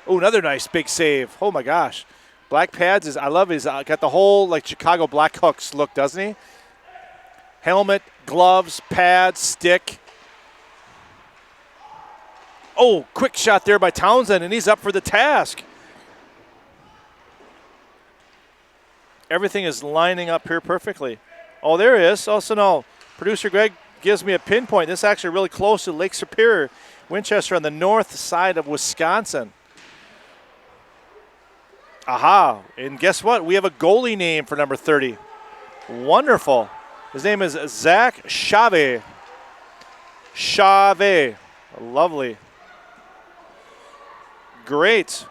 Oh, another nice big save. Oh my gosh. Black pads I love his got the whole like Chicago Blackhawks look, doesn't he? Helmet, gloves, pads, stick. Oh, quick shot there by Townsend, and he's up for the task. Everything is lining up here perfectly. Oh, there he is. Also, no. Producer Greg gives me a pinpoint. This is actually really close to Lake Superior, Winchester on the north side of Wisconsin. Aha. And guess what? We have a goalie name for number 30. Wonderful. His name is Zach Chave. Chave. Lovely. Great.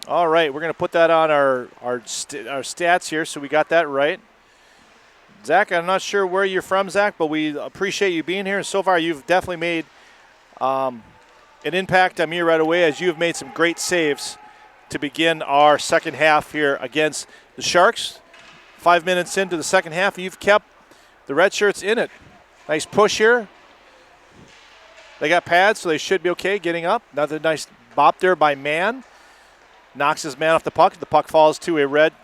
All right, we're going to put that on our stats here, so we got that right. Zach, I'm not sure where you're from, Zach, but we appreciate you being here. So far, you've definitely made an impact on me right away, as you've made some great saves to begin our second half here against the Sharks. 5 minutes into the second half, you've kept the red shirts in it. Nice push here. They got pads, so they should be okay getting up. Another nice bop there by Mann. Knocks his man off the puck. The puck falls to a red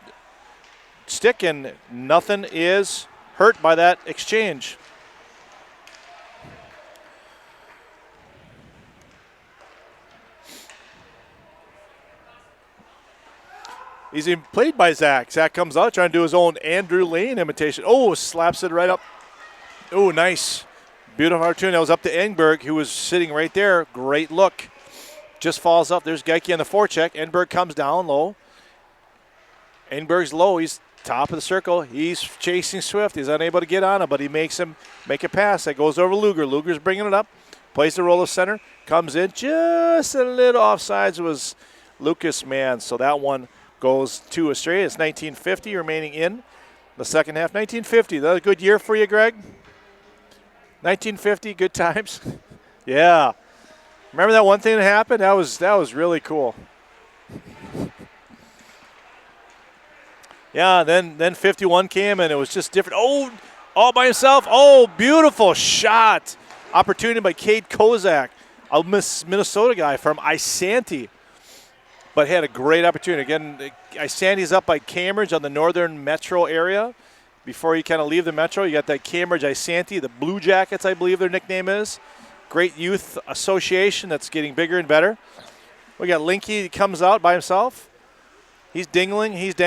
stick, and nothing is hurt by that exchange. He's even played by Zach. Zach comes out trying to do his own Andrew Lane imitation. Oh, slaps it right up. Oh, nice. Beautiful opportunity. That was up to Enberg, who was sitting right there. Great look. Just falls up. There's Geike on the forecheck. Enberg comes down low. Enberg's low. He's top of the circle. He's chasing Swift. He's unable to get on him, but he makes him make a pass. That goes over Luger. Luger's bringing it up. Plays the roll of center. Comes in just a little offsides. It was Lucas Mann. So that one goes to Australia. It's 1950 remaining in the second half. 1950. That was a good year for you, Greg? 1950, good times. Yeah. Remember that one thing that happened? That was really cool. Yeah, then 51 came, and it was just different. Oh, all by himself. Oh, beautiful shot. Opportunity by Cade Kozak, a Minnesota guy from Isanti. But had a great opportunity. Again, Isanti's up by Cambridge on the northern metro area. Before you kind of leave the metro, you got that Cambridge Isanti, the Blue Jackets, I believe their nickname is. Great youth association that's getting bigger and better. We got Linky, he comes out by himself. He's dangling. He's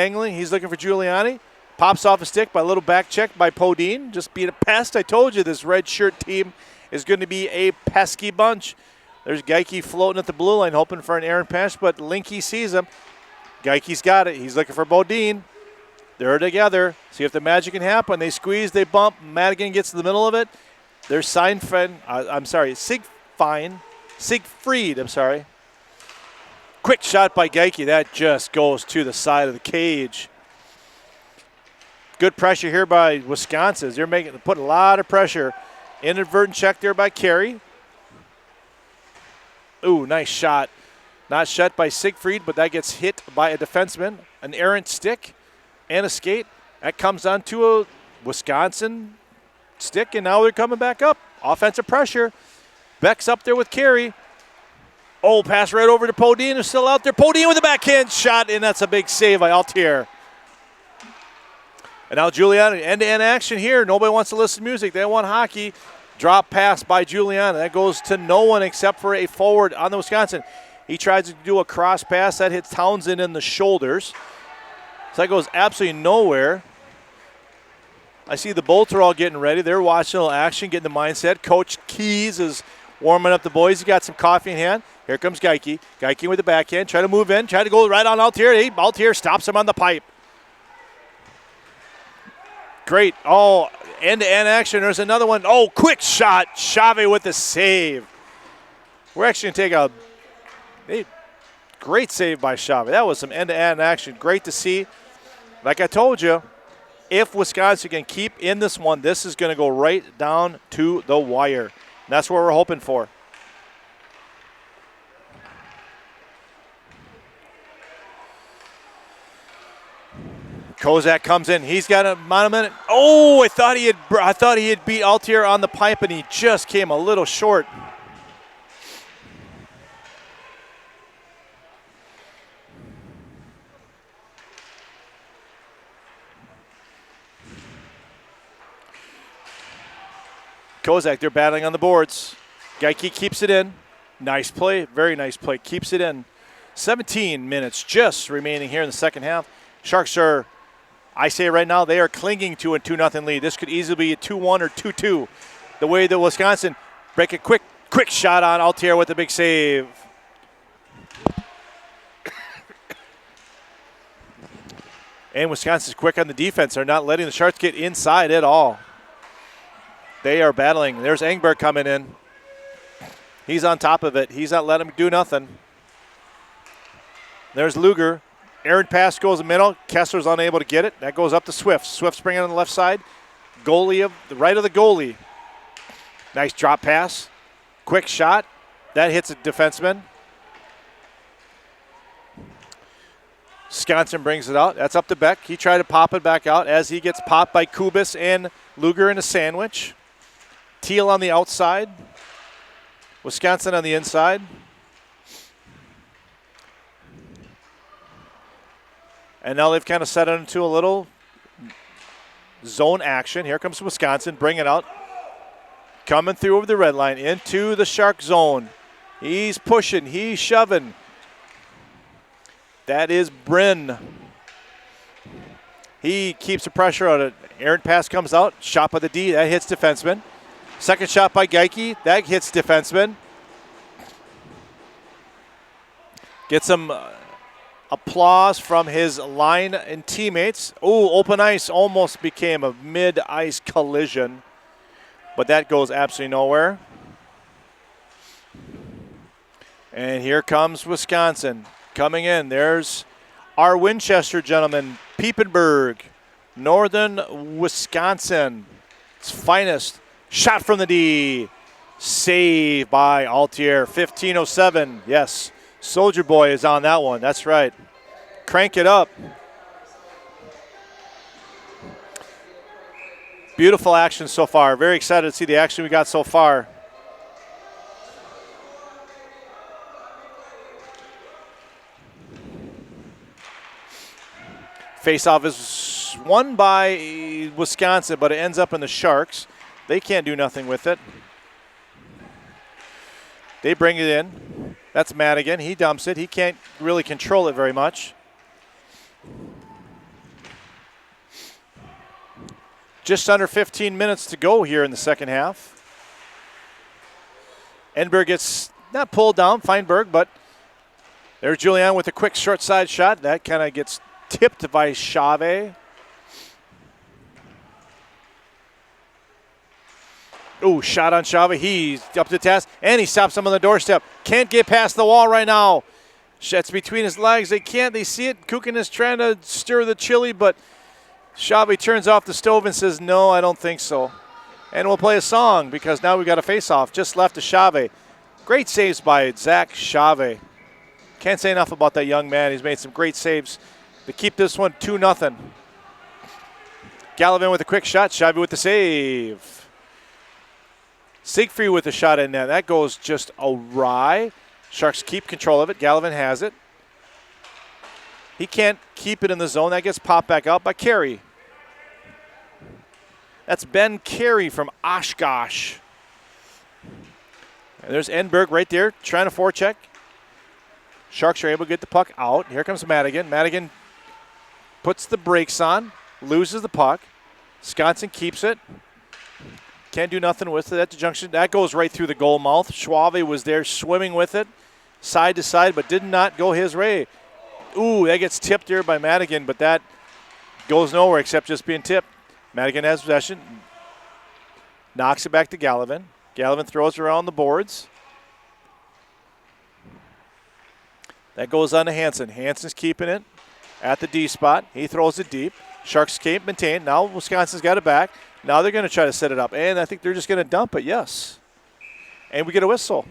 looking for Giuliani. Pops off a stick by a little back check by Podine. Just being a pest. I told you this red shirt team is going to be a pesky bunch. There's Geike floating at the blue line, hoping for an errant pass, but Linky sees him. Geike's got it. He's looking for Bodine. They're together. See if the magic can happen. They squeeze, they bump. Madigan gets in the middle of it. There's Siegfried. Quick shot by Geike. That just goes to the side of the cage. Good pressure here by Wisconsin. They're putting a lot of pressure. Inadvertent check there by Carey. Ooh, nice shot. Not shot by Siegfried, but that gets hit by a defenseman. An errant stick and a skate. That comes onto a Wisconsin stick, and now they're coming back up. Offensive pressure. Beck's up there with Carey. Oh, pass right over to Podine, who's still out there. Podine with a backhand shot, and that's a big save by Altier. And now Giuliani, end-to-end action here. Nobody wants to listen to music. They want hockey. Drop pass by Giuliani. That goes to no one except for a forward on the Wisconsin. He tries to do a cross pass. That hits Townsend in the shoulders. So that goes absolutely nowhere. I see the Bolts are all getting ready. They're watching a little action, getting the mindset. Coach Keys is warming up the boys. He got some coffee in hand. Here comes Geike. Geike with the backhand. Try to move in. Try to go right on Altier. Altier stops him on the pipe. Great. Oh, end-to-end action. There's another one. Oh, quick shot. Chave with the save. We're actually going to take a great save by Chave. That was some end-to-end action. Great to see. Like I told you, if Wisconsin can keep in this one, this is going to go right down to the wire. And that's what we're hoping for. Kozak comes in. He's got a minute. Oh, I thought he had beat Altier on the pipe, and he just came a little short. Kozak, they're battling on the boards. Geike keeps it in. Nice play. Very nice play. Keeps it in. 17 minutes just remaining here in the second half. Sharks are, I say right now, they are clinging to a 2-0 lead. This could easily be a 2-1 or 2-2. The way that Wisconsin break a quick shot on Altier with a big save. And Wisconsin's quick on the defense. They're not letting the Sharks get inside at all. They are battling. There's Engberg coming in. He's on top of it. He's not letting him do nothing. There's Luger. Errant pass goes in the middle. Kessler's unable to get it. That goes up to Swift. Swift's bringing it on the left side. Goalie of the right of the goalie. Nice drop pass. Quick shot. That hits a defenseman. Wisconsin brings it out. That's up to Beck. He tried to pop it back out as he gets popped by Kubis and Luger in a sandwich. Teal on the outside. Wisconsin on the inside. And now they've kind of set it into a little zone action. Here comes Wisconsin, bring it out. Coming through over the red line into the Shark zone. He's pushing, he's shoving. That is Bryn. He keeps the pressure on it. Errant pass comes out, shot by the D, that hits defenseman. Second shot by Geike, that hits defenseman. Gets some applause from his line and teammates. Oh, open ice almost became a mid-ice collision, but that goes absolutely nowhere. And here comes Wisconsin coming in. There's our Winchester gentleman, Piepenburg, Northern Wisconsin. Its finest. Shot from the D. Save by Altier. 15:07. Yes, Soldier Boy is on that one. That's right. Crank it up. Beautiful action so far. Very excited to see the action we got so far. Face-off is won by Wisconsin, but it ends up in the Sharks. They can't do nothing with it. They bring it in. That's Madigan. He dumps it. He can't really control it very much. Just under 15 minutes to go here in the second half. Enberg gets not pulled down, Feinberg, but there's Julian with a quick short side shot. That kind of gets tipped by Chave. Ooh, shot on Chave. He's up to the task, and he stops him on the doorstep. Can't get past the wall right now. That's between his legs. They can't. They see it. Kukin is trying to stir the chili, but Chave turns off the stove and says, no, I don't think so. And we'll play a song because now we've got a face-off just left to Chave. Great saves by Zach Chave. Can't say enough about that young man. He's made some great saves to keep this one 2-0. Gallivan with a quick shot. Chave with the save. Siegfried with a shot in net. That goes just awry. Sharks keep control of it. Gallivan has it. He can't keep it in the zone. That gets popped back out by Carey. That's Ben Carey from Oshkosh. And there's Enberg right there trying to forecheck. Sharks are able to get the puck out. Here comes Madigan. Madigan puts the brakes on, loses the puck. Wisconsin keeps it. Can't do nothing with it at the junction. That goes right through the goal mouth. Schwave was there swimming with it, side to side, but did not go his way. Ooh, that gets tipped here by Madigan, but that goes nowhere except just being tipped. Madigan has possession, knocks it back to Gallivan. Gallivan throws around the boards. That goes on to Hansen. Hansen's keeping it at the D spot. He throws it deep. Sharks can't maintain. Now Wisconsin's got it back. Now they're going to try to set it up, and I think they're just going to dump it, yes. And we get a whistle.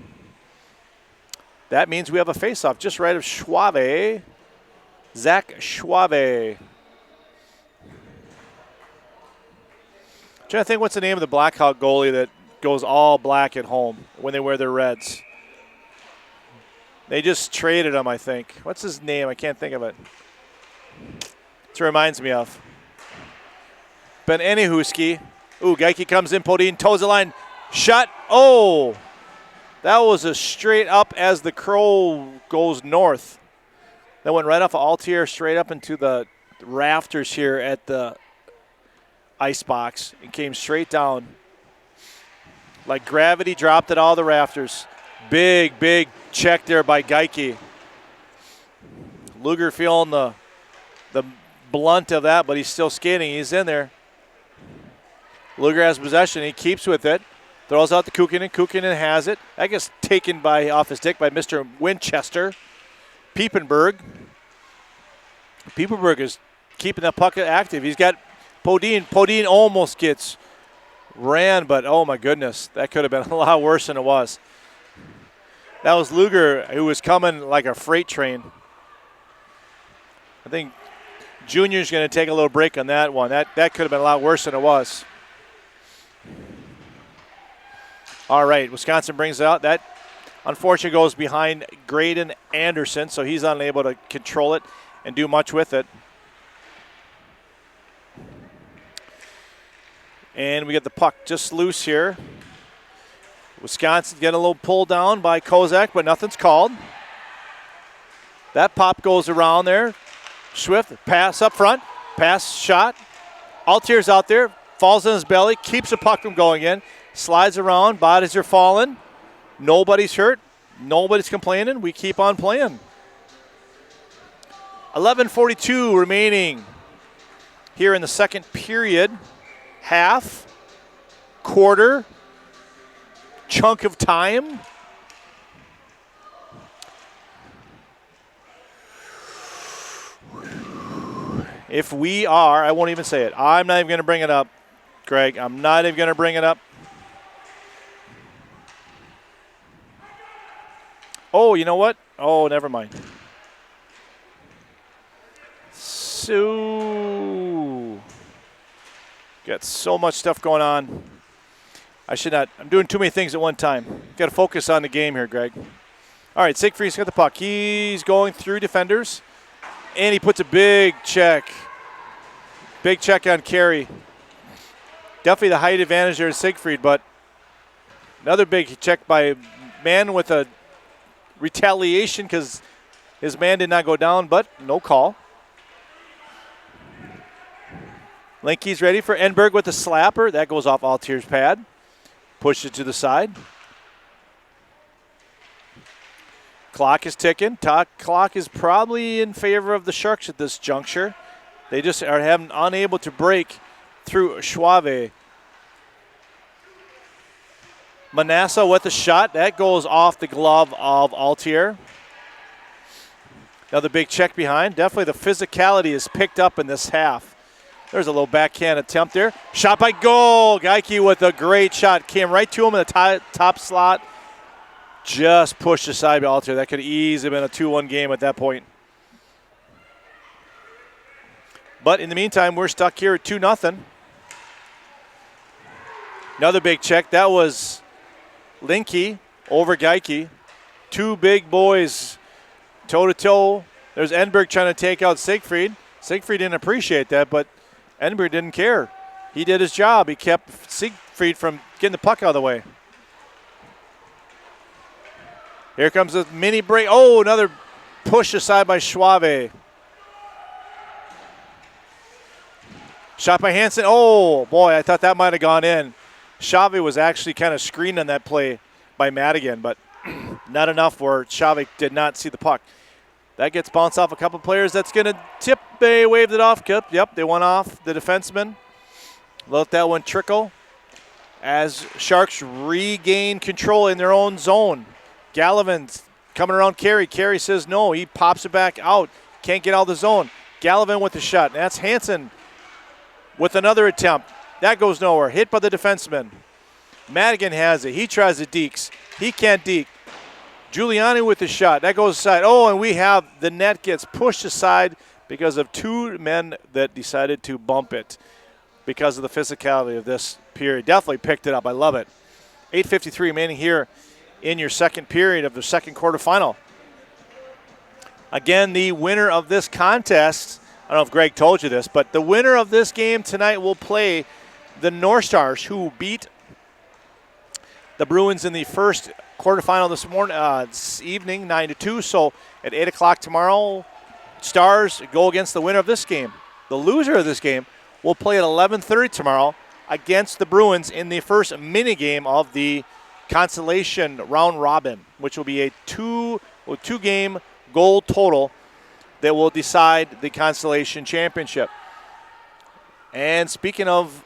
That means we have a face-off just right of Schwave. Zach Schwave. Trying to think what's the name of the Blackhawk goalie that goes all black at home when they wear their reds. They just traded him, I think. What's his name? I can't think of it. It reminds me of. But anyhooski. Ooh, Geike comes in. Podine toes the line. Shot. Oh! That was a straight up as the crow goes north. That went right off of Altier straight up into the rafters here at the ice box. It came straight down. Like gravity dropped at all the rafters. Big, big check there by Geike. Luger feeling the blunt of that, but he's still skating. He's in there. Luger has possession. He keeps with it. Throws out to Kukinen. Kukinen has it. That gets taken off his stick by Mr. Winchester. Piepenberg. Piepenberg is keeping the puck active. He's got Podine. Podine almost gets ran, but oh my goodness, that could have been a lot worse than it was. That was Luger, who was coming like a freight train. I think Junior's going to take a little break on that one. That could have been a lot worse than it was. All right, Wisconsin brings it out. That, unfortunately, goes behind Graydon Anderson, so he's unable to control it and do much with it. And we get the puck just loose here. Wisconsin getting a little pull down by Kozak, but nothing's called. That pop goes around there. Swift, pass up front, pass, shot. Altier's out there, falls on his belly, keeps the puck from going in, slides around, bodies are falling. Nobody's hurt, nobody's complaining. We keep on playing. 11:42 remaining here in the second period. Half, quarter, chunk of time. If we are, I won't even say it. I'm not even going to bring it up, Greg. I'm not even going to bring it up. Oh, you know what? Oh, never mind. So, got so much stuff going on. I should not. I'm doing too many things at one time. Got to focus on the game here, Greg. All right, Siegfried's got the puck. He's going through defenders, and he puts a big check. Big check on Carey. Definitely the height advantage there to Siegfried, but another big check by man with a retaliation because his man did not go down, but no call. Linky's ready for Enberg with the slapper. That goes off Altier's pad. Push it to the side. Clock is ticking. Clock is probably in favor of the Sharks at this juncture. They just are unable to break through Schwave. Manassa with a shot. That goes off the glove of Altier. Another big check behind. Definitely the physicality is picked up in this half. There's a little backhand attempt there. Shot by goal. Geike with a great shot. Came right to him in the top slot. Just pushed aside by Altier. That could easily have been a 2-1 game at that point. But in the meantime, we're stuck here at 2-0. Another big check. That was Linky over Geike. Two big boys toe-to-toe. There's Enberg trying to take out Siegfried. Siegfried didn't appreciate that, but Enberg didn't care. He did his job. He kept Siegfried from getting the puck out of the way. Here comes a mini break. Oh, another push aside by Schwave. Shot by Hansen. Oh, boy, I thought that might have gone in. Schwave was actually kind of screened on that play by Madigan, but not enough where Schwave did not see the puck. That gets bounced off a couple players. That's going to tip. They waved it off. Yep, they went off the defenseman. Let that one trickle as Sharks regain control in their own zone. Gallivan's coming around Carey. Carey says no. He pops it back out. Can't get out of the zone. Gallivan with the shot. That's Hansen with another attempt. That goes nowhere. Hit by the defenseman. Madigan has it. He tries to dekes. He can't deke. Giuliani with the shot. That goes aside. Oh, and we have the net gets pushed aside because of two men that decided to bump it because of the physicality of this period. Definitely picked it up. I love it. 8:53 remaining here in your second period of the second quarterfinal. Again, the winner of this contest, I don't know if Greg told you this, but the winner of this game tonight will play the North Stars, who beat the Bruins in the first quarterfinal this evening, 9-2. So at 8 o'clock tomorrow, Stars go against the winner of this game. The loser of this game will play at 11:30 tomorrow against the Bruins in the first mini game of the consolation round robin, which will be a two-game goal total that will decide the consolation championship. And speaking of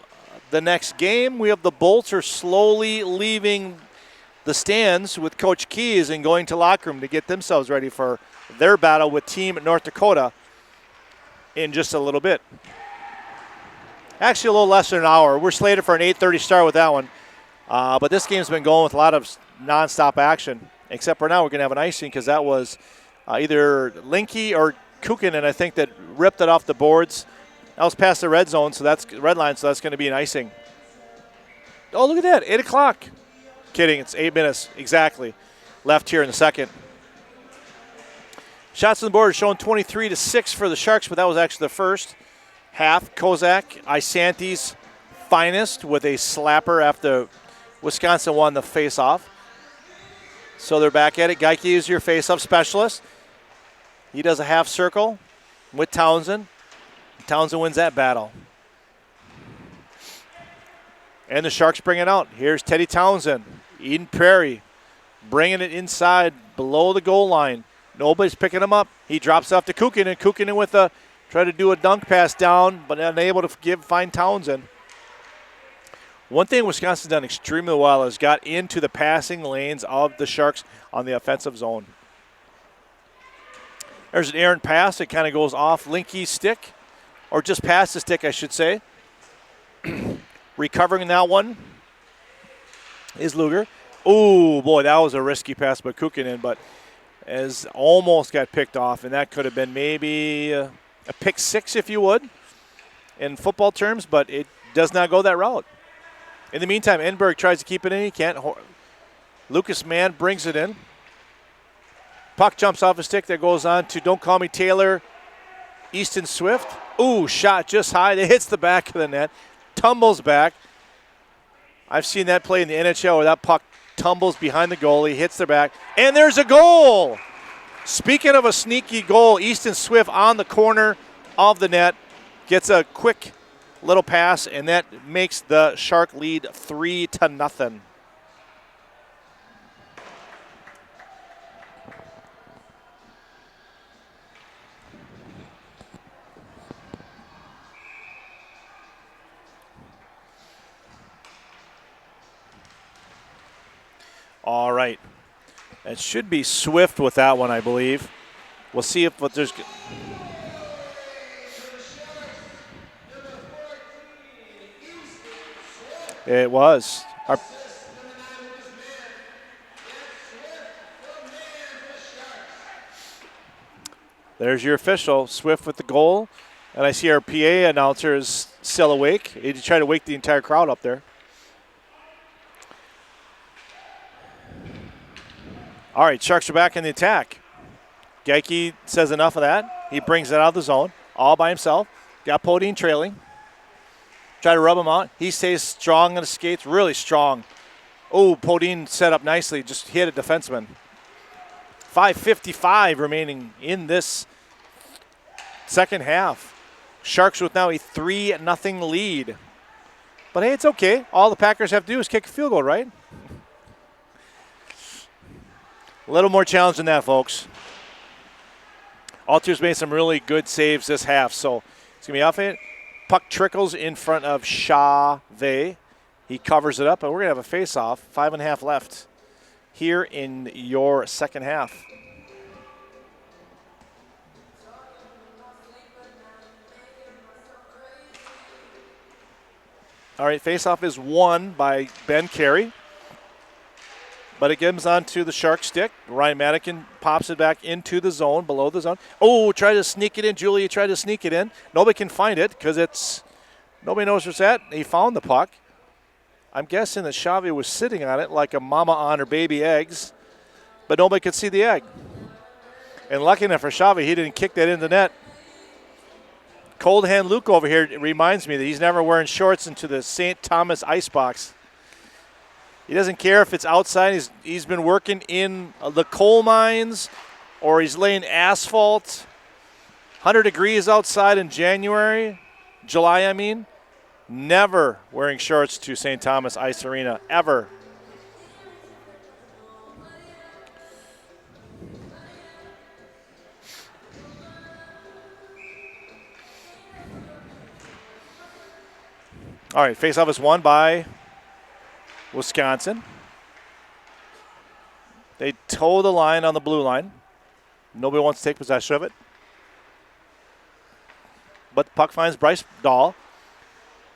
the next game, we have the Bolts are slowly leaving the stands with Coach Keys and going to locker room to get themselves ready for their battle with Team North Dakota in just a little bit. Actually, a little less than an hour. We're slated for an 8:30 start with that one. But this game's been going with a lot of nonstop action, except for now we're going to have an icing because that was either Linky or Kukkonen, I think, that ripped it off the boards. That was past the red zone, so that's red line, so that's going to be an icing. Oh, look at that, 8 o'clock. Kidding, it's 8 minutes exactly left here in the second. Shots on the board showing 23-6 for the Sharks, but that was actually the first half. Kozak, Isante's finest with a slapper after Wisconsin won the face-off. So they're back at it. Geike is your face-off specialist. He does a half circle with Townsend. Townsend wins that battle. And the Sharks bring it out. Here's Teddy Townsend. Eden Prairie bringing it inside below the goal line. Nobody's picking him up. He drops off to Kukkonen. Kukkonen with try to do a dunk pass down, but unable to find Townsend. One thing Wisconsin's done extremely well is got into the passing lanes of the Sharks on the offensive zone. There's an errant pass. It kind of goes off Linky's stick, or just past the stick, I should say. Recovering that one is Luger. Oh, boy, that was a risky pass by Kukkonen, but as almost got picked off, and that could have been maybe a pick six, if you would, in football terms, but it does not go that route. In the meantime, Enberg tries to keep it in. He can't. Lucas Mann brings it in. Puck jumps off a stick that goes on to Don't Call Me Taylor, Easton Swift. Ooh, shot just high. It hits the back of the net. Tumbles back. I've seen that play in the NHL where that puck tumbles behind the goalie, hits their back, and there's a goal. Speaking of a sneaky goal, Easton Swift on the corner of the net gets a quick Little pass, and that makes the Shark lead 3-0. All right. It should be Swift with that one, I believe. We'll see if what there's. It was. There's your official, Swift with the goal. And I see our PA announcer is still awake. He tried to wake the entire crowd up there. All right, Sharks are back in the attack. Geike says enough of that. He brings it out of the zone all by himself. Got Podine trailing. Try to rub him out. He stays strong on the skates, really strong. Oh, Podine set up nicely, just hit a defenseman. 5:55 remaining in this second half. Sharks with now a 3-0 lead. But hey, it's okay. All the Packers have to do is kick a field goal, right? A little more challenge than that, folks. Altiers made some really good saves this half, so it's going to be off it. Puck trickles in front of Chave. He covers it up, and we're going to have a face-off. 5.5 left here in your second half. All right, face-off is won by Ben Carey. But it comes on to the Shark stick. Orion Madigan pops it back into the zone, below the zone. Oh, try to sneak it in. Julia tried to sneak it in. Nobody can find it because nobody knows where it's at. He found the puck. I'm guessing that Xavi was sitting on it like a mama on her baby eggs, but nobody could see the egg. And lucky enough for Xavi, he didn't kick that in the net. Cold Hand Luke over here reminds me that he's never wearing shorts into the St. Thomas icebox. He doesn't care if it's outside. He's been working in the coal mines or he's laying asphalt. 100 degrees outside in July, I mean. Never wearing shorts to St. Thomas Ice Arena, ever. All right, faceoff is won by Wisconsin. They toe the line on the blue line. Nobody wants to take possession of it. But the puck finds Bryce Dahl.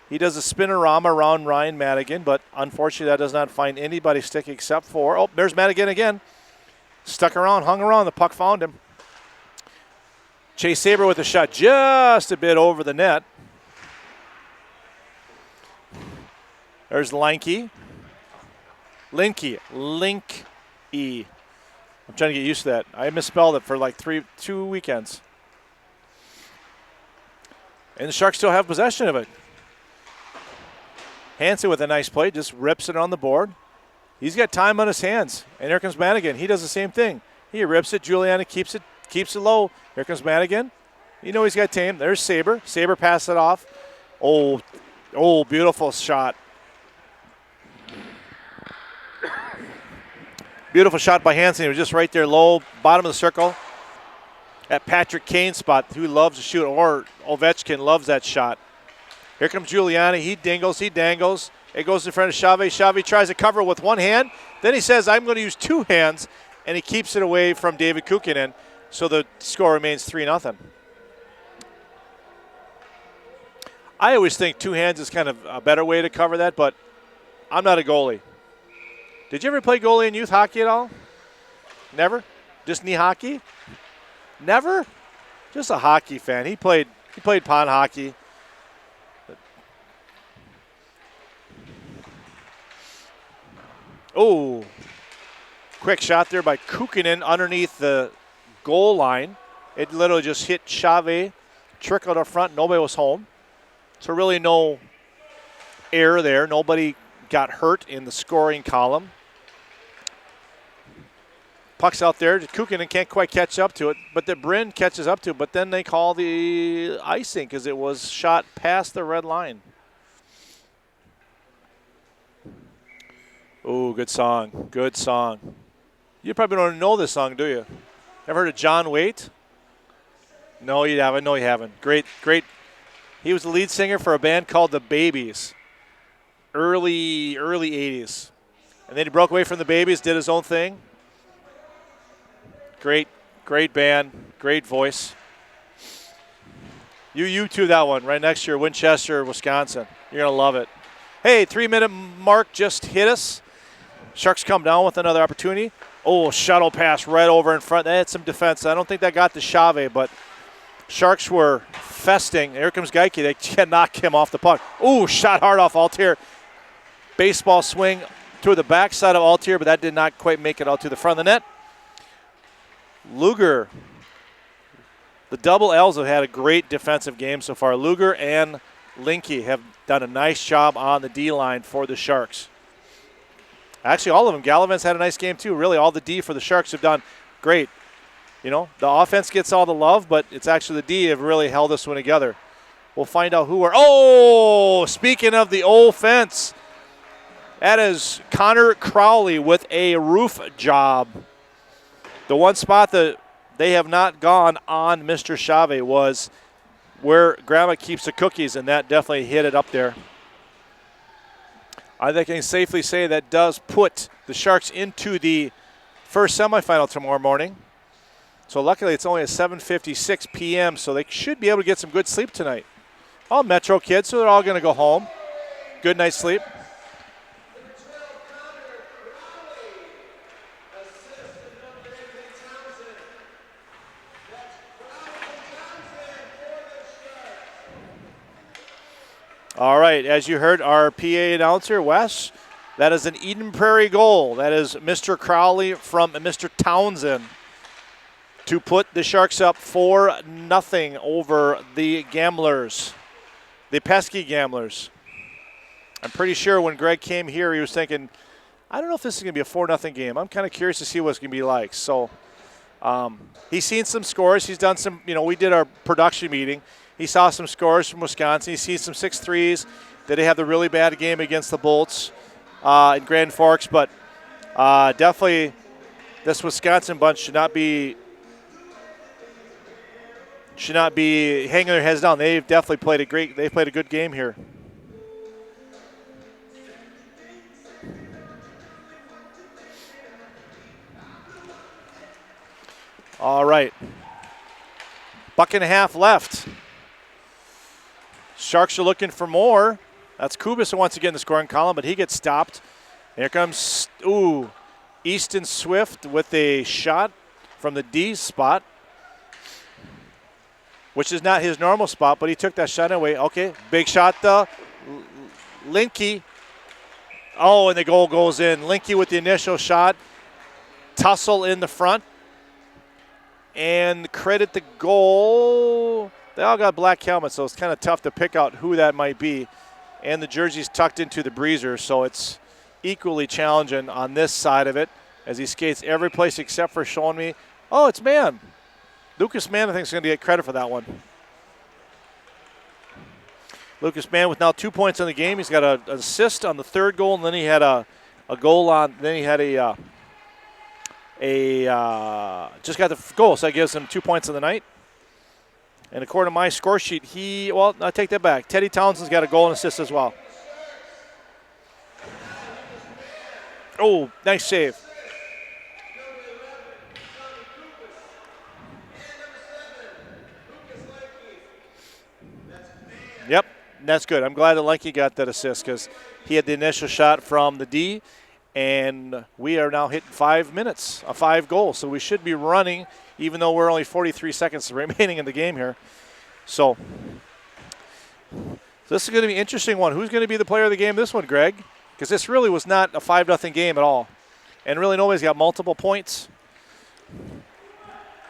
He does a spinorama around Ryan Madigan, but unfortunately that does not find anybody stick except for, oh, there's Madigan again. Stuck around, hung around, the puck found him. Chase Saber with a shot just a bit over the net. There's Linky. Link-E. I'm trying to get used to that. I misspelled it for like 2 weekends. And the Sharks still have possession of it. Hansen with a nice play, just rips it on the board. He's got time on his hands. And here comes Madigan. He does the same thing. He rips it. Giuliani keeps it low. Here comes Madigan. You know he's got time. There's Saber. Saber passed it off. Oh, beautiful shot. Beautiful shot by Hansen. He was just right there low, bottom of the circle. At Patrick Kane's spot, who loves to shoot, or Ovechkin loves that shot. Here comes Giuliani. He dangles. It goes in front of Xavi. Xavi tries to cover with one hand. Then he says, I'm going to use two hands, and he keeps it away from David Kukkonen, so the score remains 3-0. I always think two hands is kind of a better way to cover that, but I'm not a goalie. Did you ever play goalie in youth hockey at all? Never? Just knee hockey? Never? Just a hockey fan. He played pond hockey. Oh, quick shot there by Kukkonen underneath the goal line. It literally just hit Chave, trickled up front. Nobody was home. So really no error there. Nobody got hurt in the scoring column. Puck's out there. Kukkonen can't quite catch up to it, but the Bryn catches up to it. But then they call the icing because it was shot past the red line. Oh, good song. Good song. You probably don't know this song, do you? Ever heard of John Waite? No, you haven't. No, you haven't. Great, great. He was the lead singer for a band called The Babies. Early 80s. And then he broke away from The Babies, did his own thing. Great band, great voice. You YouTube that one right next to your Winchester, Wisconsin. You're going to love it. Hey, 3-minute mark just hit us. Sharks come down with another opportunity. Oh, shuttle pass right over in front. They had some defense. I don't think that got to Chave, but Sharks were festing. Here comes Geike. They can't knock him off the puck. Oh, shot hard off Altier. Baseball swing to the backside of Altier, but that did not quite make it out to the front of the net. Luger. The double L's have had a great defensive game so far. Luger and Linke have done a nice job on the D-line for the Sharks. Actually, all of them. Gallivan's had a nice game too. Really, all the D for the Sharks have done great. You know, the offense gets all the love, but it's actually the D have really held this one together. We'll find out who are. Oh, speaking of the offense, that is Connor Crowley with a roof job. The one spot that they have not gone on Mr. Chave was where Grandma keeps the cookies, and that definitely hit it up there. I think I can safely say that does put the Sharks into the first semifinal tomorrow morning. So luckily it's only at 7:56 p.m., so they should be able to get some good sleep tonight. All Metro kids, so they're all going to go home. Good night's sleep. All right, as you heard our PA announcer, Wes, that is an Eden Prairie goal. That is Mr. Crowley from Mr. Townsend to put the Sharks up 4-0 over the Gamblers, the pesky Gamblers. I'm pretty sure when Greg came here, he was thinking, I don't know if this is going to be a 4-0 game. I'm kind of curious to see what it's going to be like. So he's seen some scores. He's done some, we did our production meeting. He saw some scores from Wisconsin. He sees some 6-3s. Did they have the really bad game against the Bolts in Grand Forks? But definitely this Wisconsin bunch should not be hanging their heads down. They've definitely played a good game here. All right. Buck and a half left. Sharks are looking for more. That's Kubis who wants to get in the scoring column, but he gets stopped. Here comes, Easton Swift with a shot from the D spot, which is not his normal spot, but he took that shot anyway. Okay, big shot though. Linke. Oh, and the goal goes in. Linke with the initial shot. Tussle in the front. And credit the goal. They all got black helmets, so it's kind of tough to pick out who that might be. And the jersey's tucked into the breezer, so it's equally challenging on this side of it as he skates every place except for showing me. Oh, it's Mann. Lucas Mann, I think, is going to get credit for that one. Lucas Mann with now 2 points in the game. He's got an assist on the third goal, and then he had a goal on. Then he had just got the goal, so that gives him 2 points in the night. And according to my score sheet, I take that back. Teddy Townsend's got a goal and assist as well. Oh, nice save. Yep, that's good. I'm glad that Lenke got that assist because he had the initial shot from the D, and we are now hitting 5 minutes, 5 goals. So we should be running, even though we're only 43 seconds remaining in the game here. So this is going to be an interesting one. Who's going to be the player of the game this one, Greg? Because this really was not a 5-0 game at all. And really nobody's got multiple points.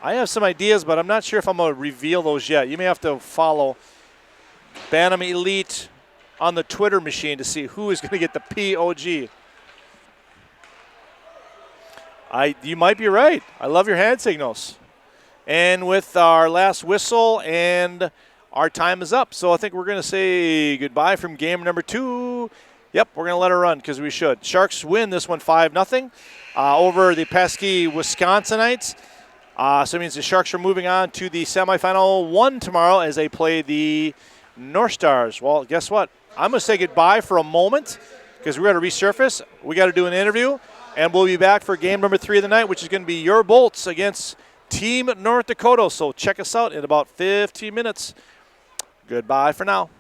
I have some ideas, but I'm not sure if I'm going to reveal those yet. You may have to follow Bantam Elite on the Twitter machine to see who is going to get the POG. You might be right. I love your hand signals. And with our last whistle, and our time is up. So I think we're going to say goodbye from game number 2. Yep, we're going to let her run because we should. Sharks win this one 5-0 over the pesky Wisconsinites. So it means the Sharks are moving on to the semifinal 1 tomorrow as they play the North Stars. Well, guess what? I'm going to say goodbye for a moment because we're going to resurface. We got to do an interview, and we'll be back for game number 3 of the night, which is going to be your Bolts against Team North Dakota. So check us out in about 15 minutes. Goodbye for now.